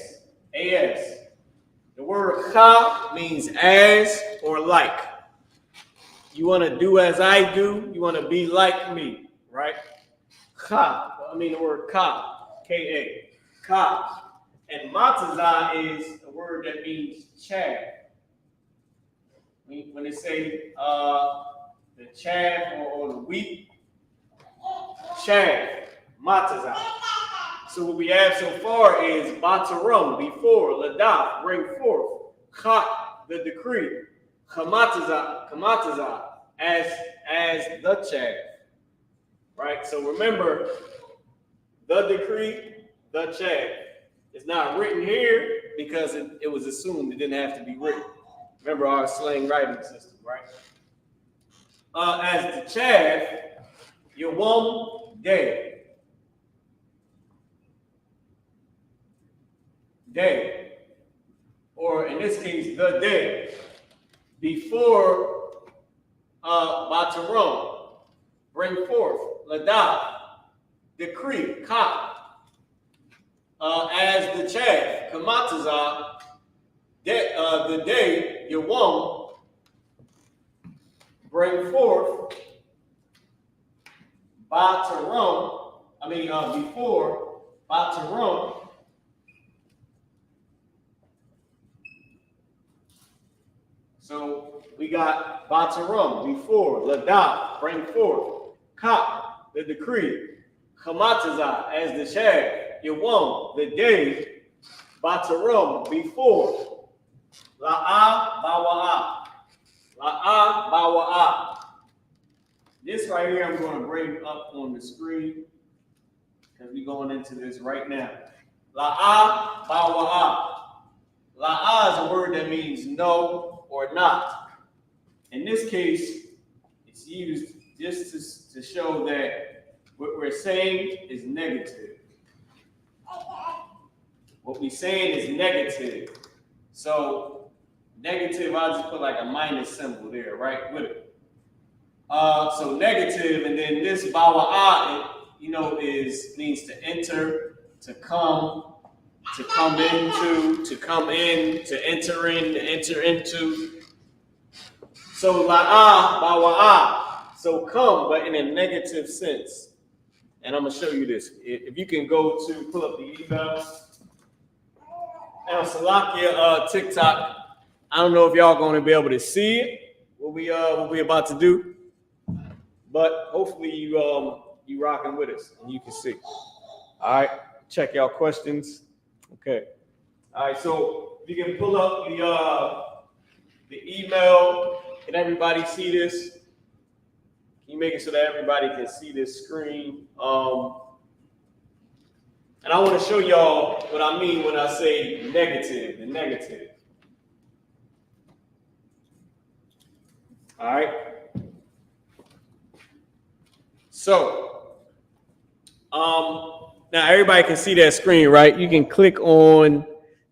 The word ka means as or like. You want to do as I do. You want to be like me, right? Ka. I mean the word ka. K-A. Ka. And matazah is a word that means chaff. When they say the chaff or the wheat, chaff, matazah. So what we have so far is batarum, before, ladah, bring forth, ka, the decree, kamatazah, as the chaff. Right? So remember, the decree, the chaff, is not written here because it was assumed it didn't have to be written. Remember our slang writing system, right? As the chaff, yawam day. Day. Or in this case, the day. Before Batarum, bring forth, ladah, decree, ka. As the chaff, kamatazah, the day, yawam, bring forth, Batarum, before Batarum, so we got Batarum, before, ladah, bring forth, ka, the decree, chamatazah, as the shaft, yawam, the day, Batarum, before. La'a bawa'a. La'a bawa'a. This right here I'm going to bring up on the screen because we're going into this right now. La'a bawa'a. La'a is a word that means no or not. In this case, it's used just to show that what we're saying is negative. What we're saying is negative. So negative, I'll just put like a minus symbol there, right, with it. So negative, and then this bawa'a, means to enter, to come into, to come in, to enter in, to enter into. So la'a, bawa'a, so come, but in a negative sense. And I'm gonna show you this. If you can go to pull up the email. Now, Salakia, TikTok. I don't know if y'all gonna be able to see it, what we about to do, but hopefully you rocking with us and you can see. All right, check y'all questions. Okay. All right, so if you can pull up the email, can everybody see this? Can you make it so that everybody can see this screen? And I want to show y'all what I mean when I say negative, the negative. All right. So, now everybody can see that screen, right? You can click on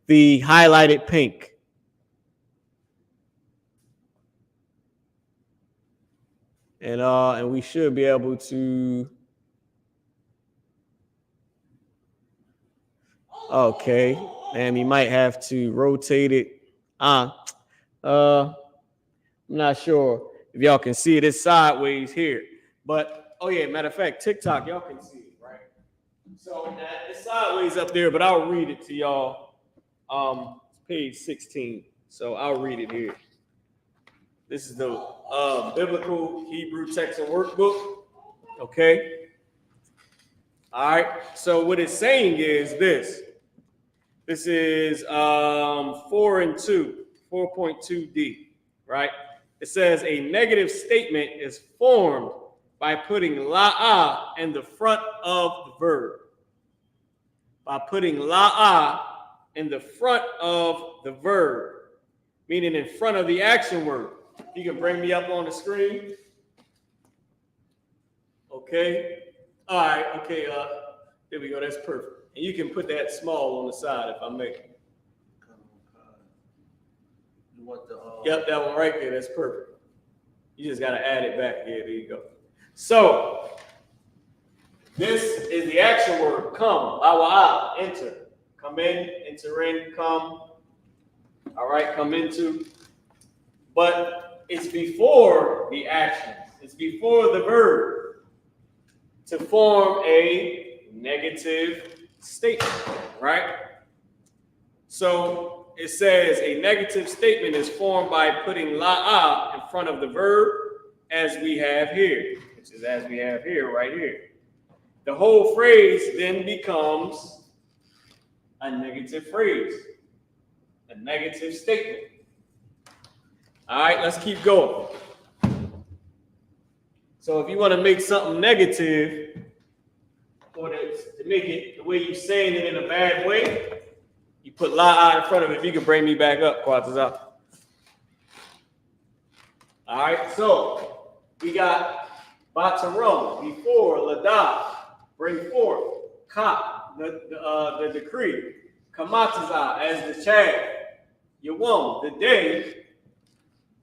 the highlighted pink. And we should be able to. Okay, and we might have to rotate it. I'm not sure if y'all can see it. It's sideways here, but oh yeah, matter of fact, TikTok, y'all can see it, right? So it's sideways up there, but I'll read it to y'all. It's page 16, so I'll read it here. This is the biblical Hebrew text and workbook. Okay. All right. So what it's saying is this. This is 4.2D, right? It says a negative statement is formed by putting la'a in the front of the verb. By putting la'a in the front of the verb, meaning in front of the action word. You can bring me up on the screen. Okay. All right. Okay. There we go. That's perfect. And you can put that small on the side if I may. You want the Yep, that one right there. That's perfect. You just got to add it back. Yeah, there you go. So this is the action word, come, bawa'a, enter. Come in, enter in, come. All right, come into. But it's before the action. It's before the verb to form a negative statement, right? So it says a negative statement is formed by putting la'a in front of the verb as we have here, which is as we have here, right here. The whole phrase then becomes a negative phrase, a negative statement. All right, let's keep going. So if you want to make something negative, or to make it the way you're saying it in a bad way, you put la'a in front of it. If you can bring me back up, Qadash. All right, so we got batarum, before, lada, bring forth, ka, the decree, kamataza, as the child, yawam, the day,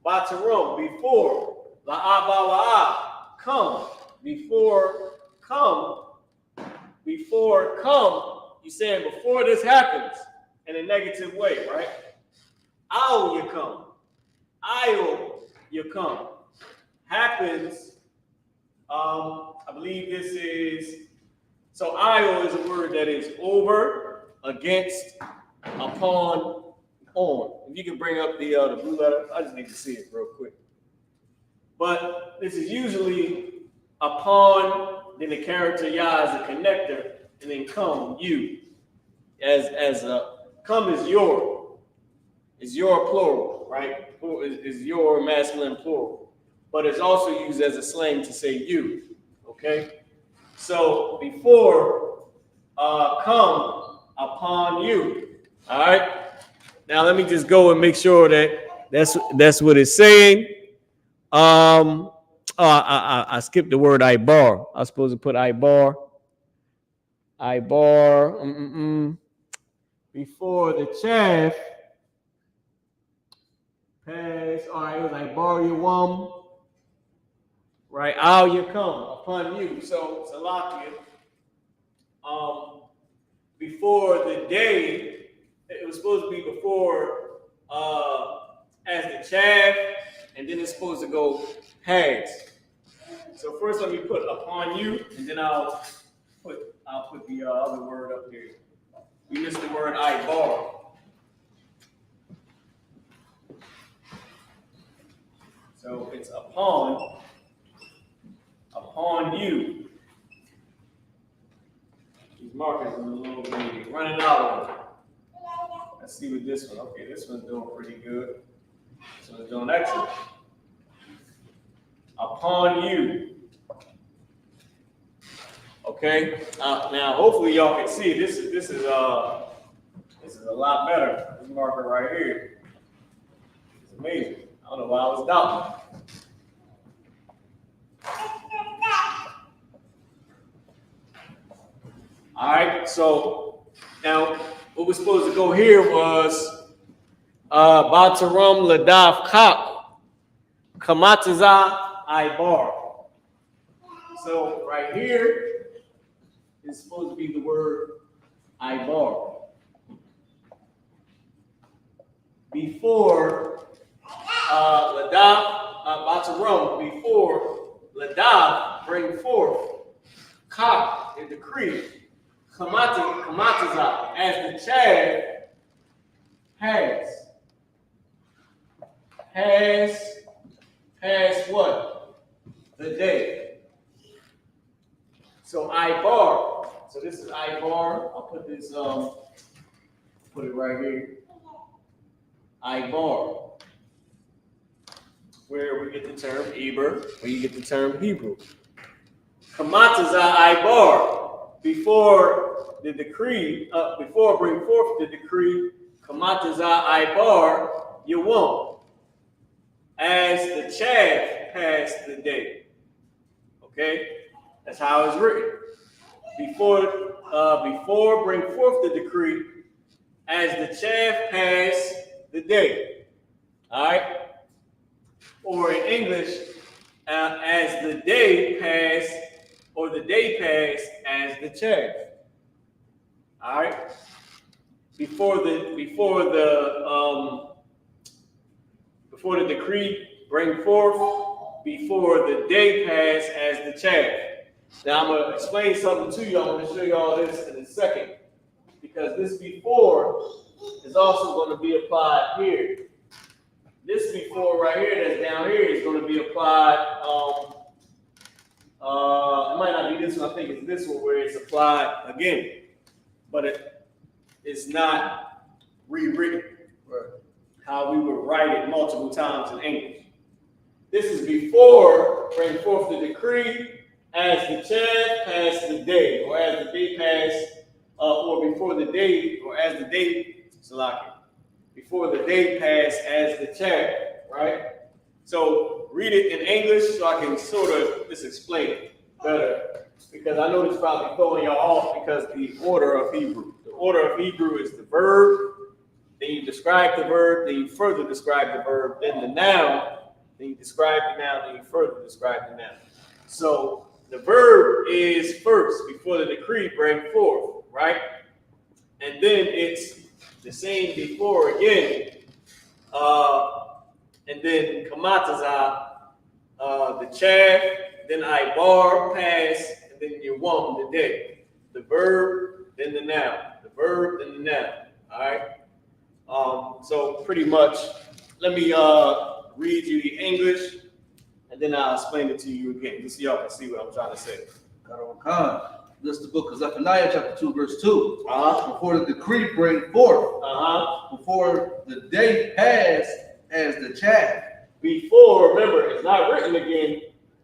batarum, before, la'abawa'a, come, before, come, you're saying before this happens in a negative way, right? I'll you come. Happens, I believe this is, so I'll is a word that is over, against, upon, on. If you can bring up the blue letter, I just need to see it real quick. But this is usually upon, then the character ya is a connector, and then come, you. As come is your. is your plural, right? Is your masculine plural. But it's also used as a slang to say you, okay? So before come upon you, all right? Now let me just go and make sure that that's what it's saying. I skipped the word ibar. I was supposed to put ibar. Before the chaff pass. All right, it was ibar yawam. Right, al yakam, upon you. So Salakia. Before the day, it was supposed to be before as the chaff, and then it's supposed to go has. So first let me put upon you, and then I'll put the other word up here. We missed the word ibar. So it's upon you. These markers are a little bit running out of them. Let's see what this one. Okay, this one's doing pretty good. This one's doing excellent. Upon you. Okay. Now, hopefully, y'all can see this is a lot better. This marker right here. It's amazing. I don't know why I was doubting. All right, so now what we're supposed to go here was Bataram Ladaf Kak Kamataza Ibar. So right here is supposed to be the word Ibar. Before Ladaf Bataram, before Ladaf bring forth Kak, the decree. Kamataza, as the chaff has what? The day. So ibar. So this is ibar. I'll put this put it right here. Ibar. Where we get the term Eber, where you get the term Hebrew. Kamataza ibar. Before the decree, before bring forth the decree, Kamataza ibar, you won't. As the chaff passed the day. Okay? That's how it's written. Before bring forth the decree, as the chaff passed the day. All right? Or in English, as the day passed, or the day passed as the chaff. All right. Before the decree bring forth, before the day passed as the chaff. Now I'm gonna explain something to you. I'm gonna show you all this in a second, because this before is also going to be applied here. This before right here that's down here is going to be applied. It might not be this one. I think it's this one where it's applied again, but it's not rewritten how we would write it multiple times in English. This is before bring forth the decree, as the chaff passed the day, or as the day passed, or before the day, or as the day, before the day passed as the chaff, right? So read it in English so I can sort of just explain it better, because I know this probably throwing y'all off because the order of Hebrew. The order of Hebrew is the verb, then you describe the verb, then you further describe the verb, then the noun, then you describe the noun, then you further describe the noun. So the verb is first before the decree bring forth, right? And then it's the same before again, and then kamataza, the chaff, then ibar, pass, and then yawam, the day. The verb, then the noun. The verb, then the noun. All right. So pretty much, let me read you the English, and then I'll explain it to you again, just so y'all can see what I'm trying to say. This is the book of Zephaniah, chapter 2, verse 2. Before the decree bring forth. Before the day pass as the chaff. Before, remember, it's not written again.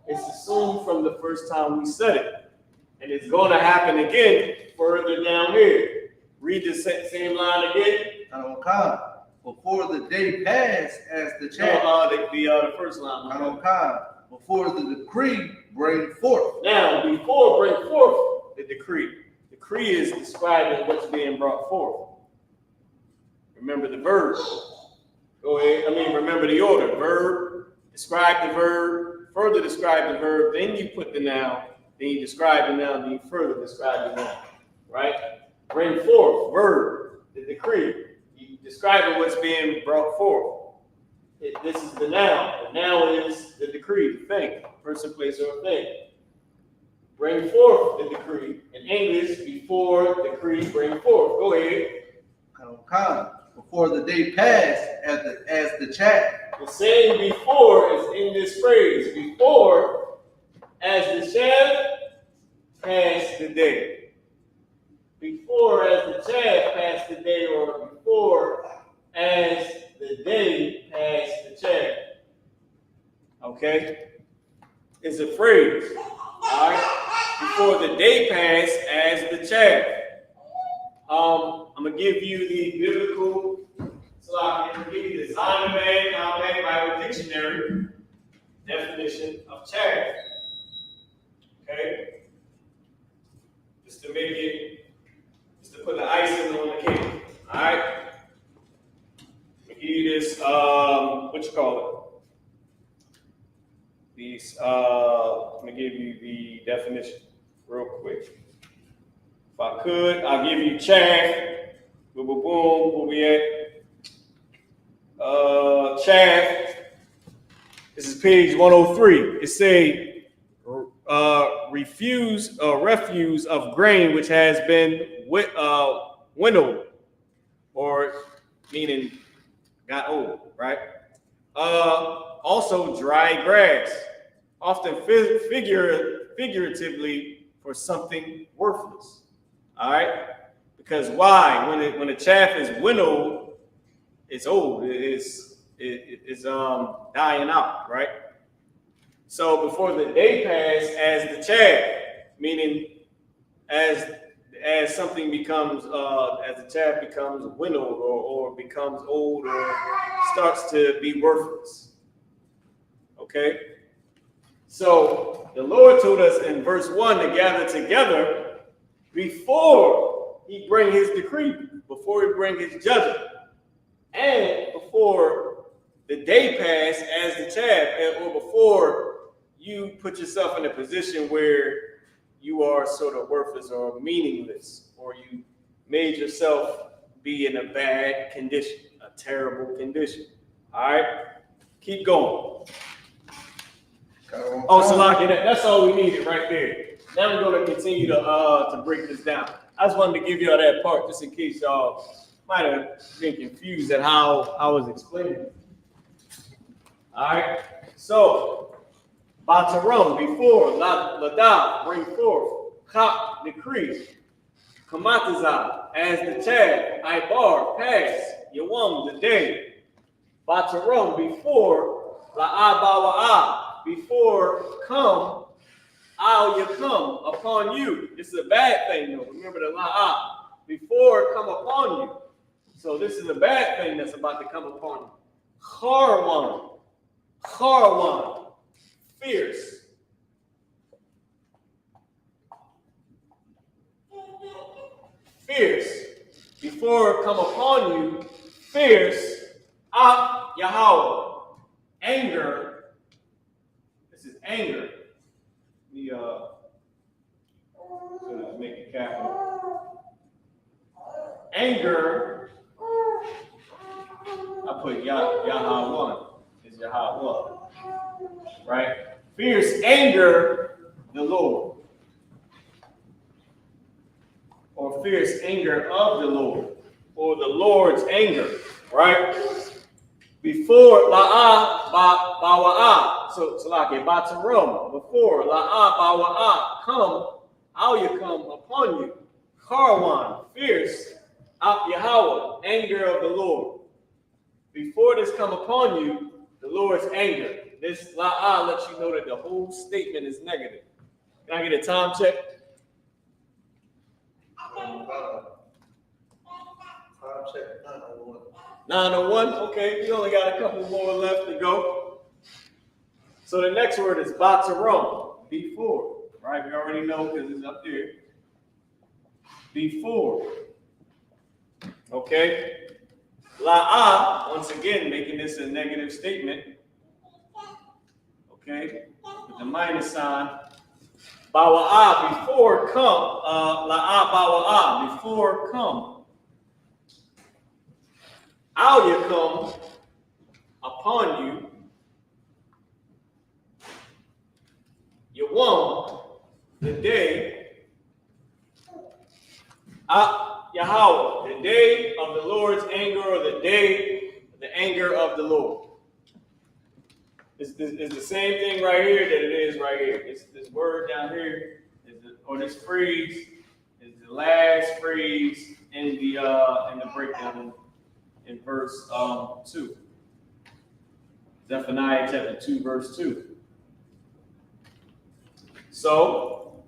It's assumed from the first time we said it. And it's going to happen again further down here. Read the same line again. Before the day pass as the chaff. The first line. Before the decree bring forth. Now, before bring forth the decree. Decree is describing what's being brought forth. Remember the verb. Go ahead. Remember the order. Verb, describe the verb, further describe the verb, then you put the noun, then you describe the noun, then you further describe the noun. Right? Bring forth, verb, the decree. You describing what's being brought forth. This is the noun. The noun is the decree, the thing, person, place, or thing. Bring forth the decree. In English, before decree, bring forth. Go ahead. Before the day pass as the chaff. The same before is in this phrase. Before, as the chaff, pass the day. Before, as the chaff, pass the day, or before, as the day, pass the chaff. Okay? It's a phrase. All right? Before the day pass, as the chaff. I'm going to give you the biblical, so I can give you the Zion Compact Bible Dictionary definition of chaff. Okay? Just to put the icing on the cake. All right? I'm going to give you this, what you call it? These, I'm going to give you the definition real quick. If I could, I'll give you chaff. Boom, boom, boom. Where we at? Chaff. This is page 103. It say refuse of grain which has been winnowed, or meaning got old, right? Also dry grass, often figuratively for something worthless. All right, because why? When the chaff is winnowed, it's old. It's dying out, right? So before the day pass, as the chaff, meaning as something becomes as the chaff becomes winnowed or becomes old or starts to be worthless. Okay. So the Lord told us in verse 1 to gather together before he bring his decree, before he bring his judgment, and before the day pass as the chaff, or before you put yourself in a position where you are sort of worthless or meaningless, or you made yourself be in a bad condition, a terrible condition. All right, keep going. Oh, Salaki, that's all we needed right there. Now we're going to continue to break this down. I just wanted to give y'all that part just in case y'all might have been confused at how I was explaining it. All right. So, Batarum, before, Lada, bring forth, Kap, decree, Kamataza, as the chaff, Ibar, pass, Yawam, the day, Batarum, before, La'abawa'a, before, come, I'll come upon you. This is a bad thing, though. Remember the la'ah. Before come upon you. So this is a bad thing that's about to come upon you. Charwan, fierce. Fierce. Before come upon you, fierce. Yahweh. Anger. This is anger. So make it capital. Anger. I put Yahweh. Is Yahweh. Right? Fierce anger, the Lord. Or fierce anger of the Lord. Or the Lord's anger. Right? Before La'ah Bawa'ah. So like Batarum. Before La'ah Bawa'ah. Come, Al come upon you. Karwan, fierce, Ap Yahweh, anger of the Lord. Before this come upon you, the Lord's anger. This la'ah lets you know that the whole statement is negative. Can I get a time check? Time check 901. 901. Okay, we only got a couple more left to go. So the next word is batarom, before. Right, we already know because it's up there. Before. Okay. La'ah, once again, making this a negative statement. Okay, with the minus sign. Bawa'ah, before come. La'ah, bawa'ah, before come. Al come upon you. Yawam, the day. Yahweh, the day of the Lord's anger, or the day of the anger of the Lord. It's the same thing right here that it is right here. This word down here, or this phrase, is the last phrase in the breakdown in verse 2. Zephaniah chapter 2, verse 2. So,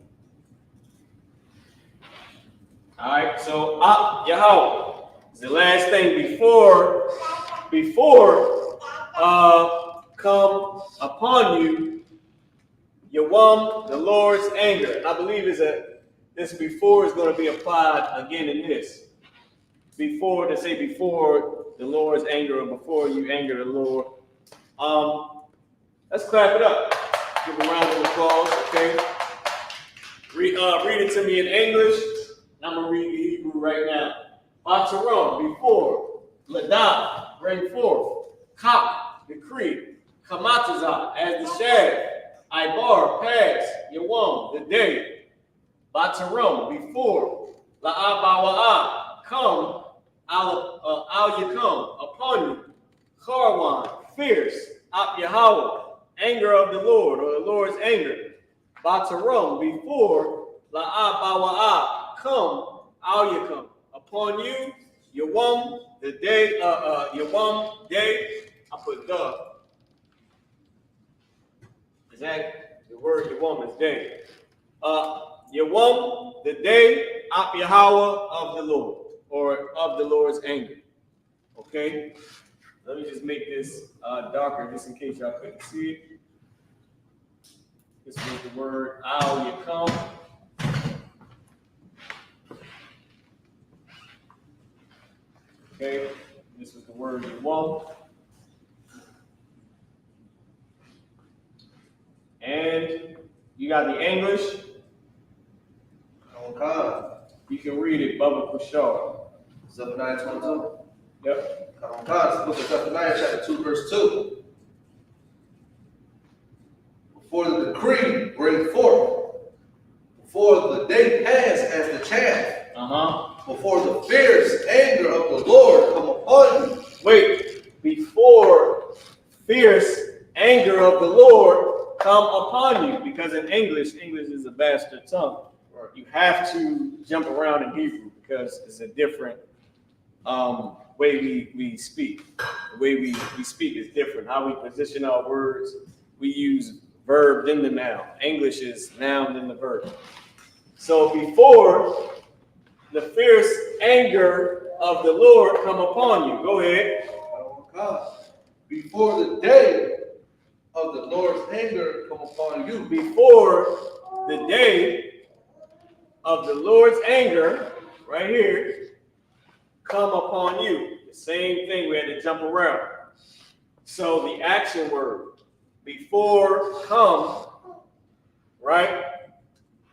all right, so Yahweh is the last thing before come upon you, Yawam, the Lord's anger. And I believe this before is going to be applied again in this. Before, to say before the Lord's anger, or before you anger the Lord. Let's clap it up. Give a round of applause, okay? Read it to me in English. I'm going to read the Hebrew right now. Batarom, before. Ladab, bring forth. Kap, decree. Kamatazah, as the shadow. Ibar, pass. Yawam, the day. Batarom, before. La'abawa'ah, come. Al Yakum, upon you. Karwan, fierce. Ap Yahweh, anger of the Lord, or the Lord's anger. Batarom, before. La'abawa'ah, come, Al Yakum, upon you, Yawam, the day, Yawam, day, I put the. Is that the word Yawam is day? Yawam, the day, Ap Yahweh of the Lord, or of the Lord's anger. Okay? Let me just make this darker, just in case y'all couldn't see it. This was the word Al Yakum. Okay, this is the word Yawam. And you got the English. You can read it, Bubba Kushar. Zephaniah 22. Yep. Book of Zephaniah, chapter 2, verse 2. Before the decree bring forth, before the day pass as the chaff, before the fierce anger of the Lord come upon you. Wait, before fierce anger of the Lord come upon you, because in English is a bastard tongue. Right. You have to jump around in Hebrew because it's a different way we speak. The way we speak is different. How we position our words, we use verb then the noun. English is noun then the verb. So before the fierce anger of the Lord come upon you. Go ahead. Before the day of the Lord's anger come upon you. Before the day of the Lord's anger, right here, come upon you. The same thing, we had to jump around. So the action word, before come, right?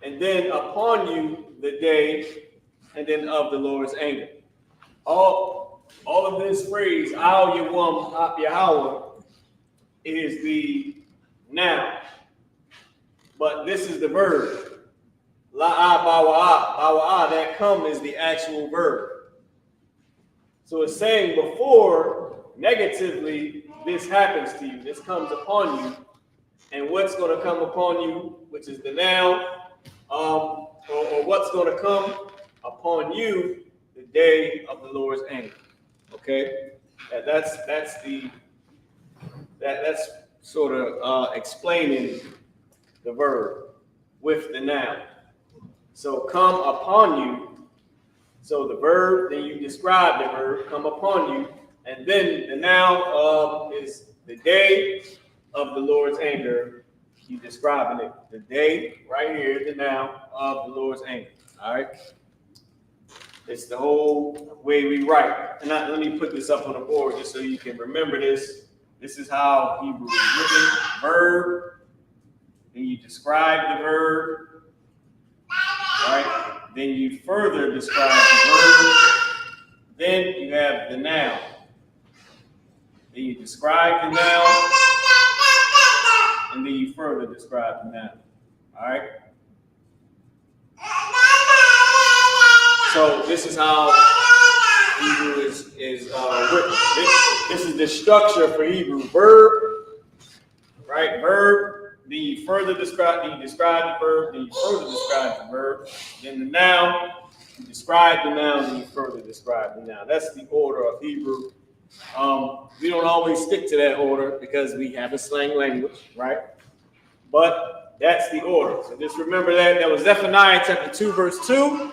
And then upon you the day, and then of the Lord's anger. All of this phrase, Al Yawam Ap Yahweh, is the noun. But this is the verb. La'ah bawa'ah. Bawa'ah, that come is the actual verb. So it's saying before, negatively, this happens to you. This comes upon you. And what's going to come upon you, which is the noun, or what's going to come upon you the day of the Lord's anger. Okay, that's sort of explaining the verb with the noun. So come upon you. So the verb, then you describe the verb, come upon you, and then the noun is the day of the Lord's anger. You describing it. The day, right here, the noun of the Lord's anger. All right. It's the whole way we write. And let me put this up on the board just so you can remember this. This is how Hebrew is written. Verb. Then you describe the verb. Right? Then you further describe the verb. Then you have the noun. Then you describe the noun. And then you further describe the noun. All right? So this is how Hebrew is written. This is the structure for Hebrew. Verb, right? Verb. Then you further describe. Then you describe the verb. Then you further describe the verb. Then the noun. You describe the noun. Then you further describe the noun. That's the order of Hebrew. We don't always stick to that order because we have a slang language, right? But that's the order. So just remember that. That was Zephaniah chapter 2, verse 2.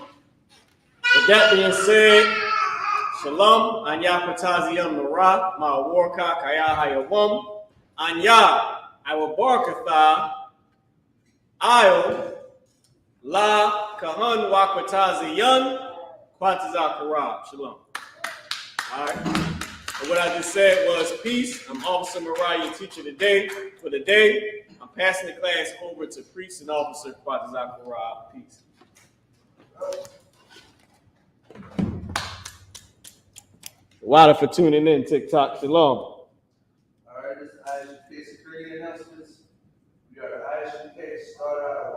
With that being said, Shalom, Anya Pataziyam Nara, Ma'awarka Kaya Hayawam, Anya, I will Barkatha, Io, La Kahan Wakwataziyan, Kwatazakara. Shalom. All right. And what I just said was peace. I'm Officer Mariah, your teacher today. For the day, I'm passing the class over to Priest and Officer Kwatazakara. Peace. Water for tuning in, TikTok. Shalom. All right, this is I.S.U.K security announcements. We are the I.S.U.K. Start out at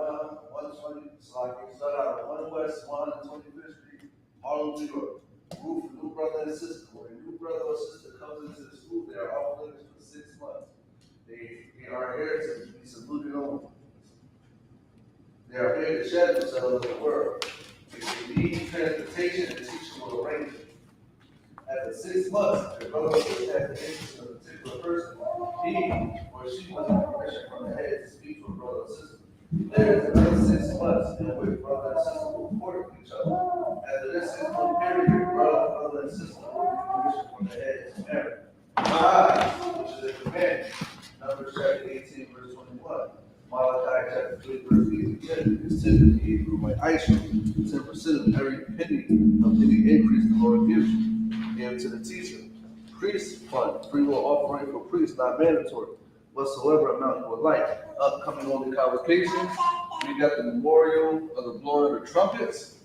120, start out at 1 West, 125th Street, Harlem, New York. Roof for new brother and sister. When a new brother or sister comes into the school, they are off limits for 6 months. They are here to be saluted on. They are here to shed themselves in the world. If they need transportation, the teacher will arrange it. After 6 months, the brother or sister has the interest of a particular person. He or she must have permission from the head to speak to a brother or sister. There is another 6 months in which brother and sister will report to each other. After this 6 month period, brother and sister will get permission from the head to marry. Which is a command. Numbers chapter 18, verse 21. Malachi chapter 3, verse 8 is 10 in Hebrew by I.S.U.P.K. 10% of every penny of any increase the Lord gives you. Give to the teacher. Priest fund, free will offering for priests, not mandatory. Whatsoever amount you would like. Upcoming holy convocations. We got the memorial of the blowing of the trumpets.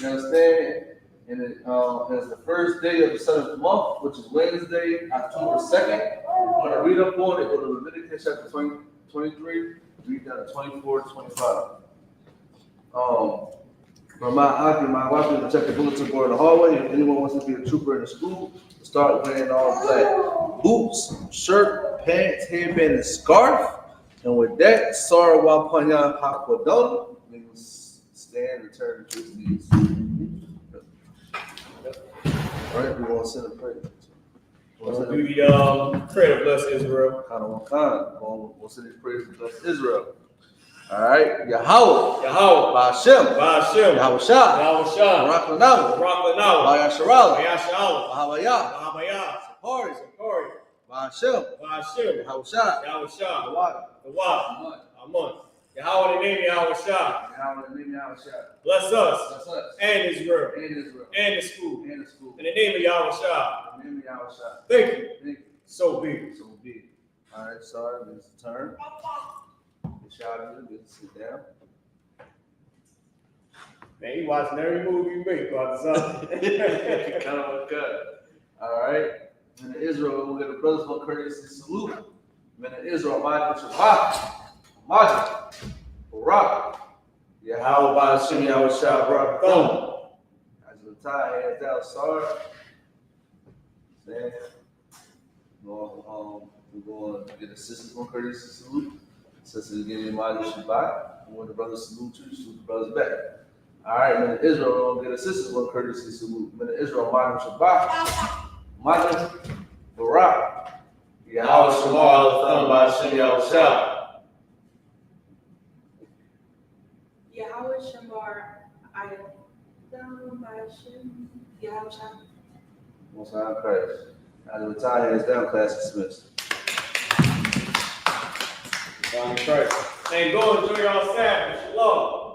You understand? And it's the first day of the 7th month, which is Wednesday, October 2nd. We're going to read up on it. Go to Leviticus chapter 23, read down to 24 to 25. For my wife is to check the bulletin board in the hallway. If anyone wants to be a trooper in the school, start wearing all black. Boots, shirt, pants, headband, and scarf. And with that, Sarah Wapanya Hakwadon, we will stand and turn to his knees. All right, we're going to send a prayer. We'll do the prayer to bless Israel. We'll send these prayers to bless Israel. All right, Yahweh, Ba'ashem, Yahweh Shah, Barak Lanawa, Bayasharala, Bahabaya, Sapori, Ba'ashem, Yahweh Shah, the Wad, Amun. Yahweh in the name of Yahweh Shah. Bless us. And Israel. And the school. In the name of Yahweh Shah. Thank you. So be it. All right, sorry, it's the turn. Sit down. Man, you watching every move you make, brother. Kind of good. All right. In Israel, we'll get a brother's one courtesy salute. In Israel, Majid Shabbat, Majid, Barak, Yahweh Ba'ashem, Yahweh Shah, Barak Thumb. As the tie, hands down, sorry. Stand. We're going to get a sister's one courtesy salute. Sisters getting Majid Shabbat. And when the brothers salute you, salute the brothers back. All right, man. Israel gonna get a sister's one courtesy salute. Man, Israel, Magnum Shabbat, Magnum Barak. Yeah, I was Shamar, by Shem Yahushua. Yahweh Shamar, I am done by Shem Yahweh. Most High Christ. Now the tie hands down, class dismissed. Christ. Hey, go enjoy your Sabbath. Shalom.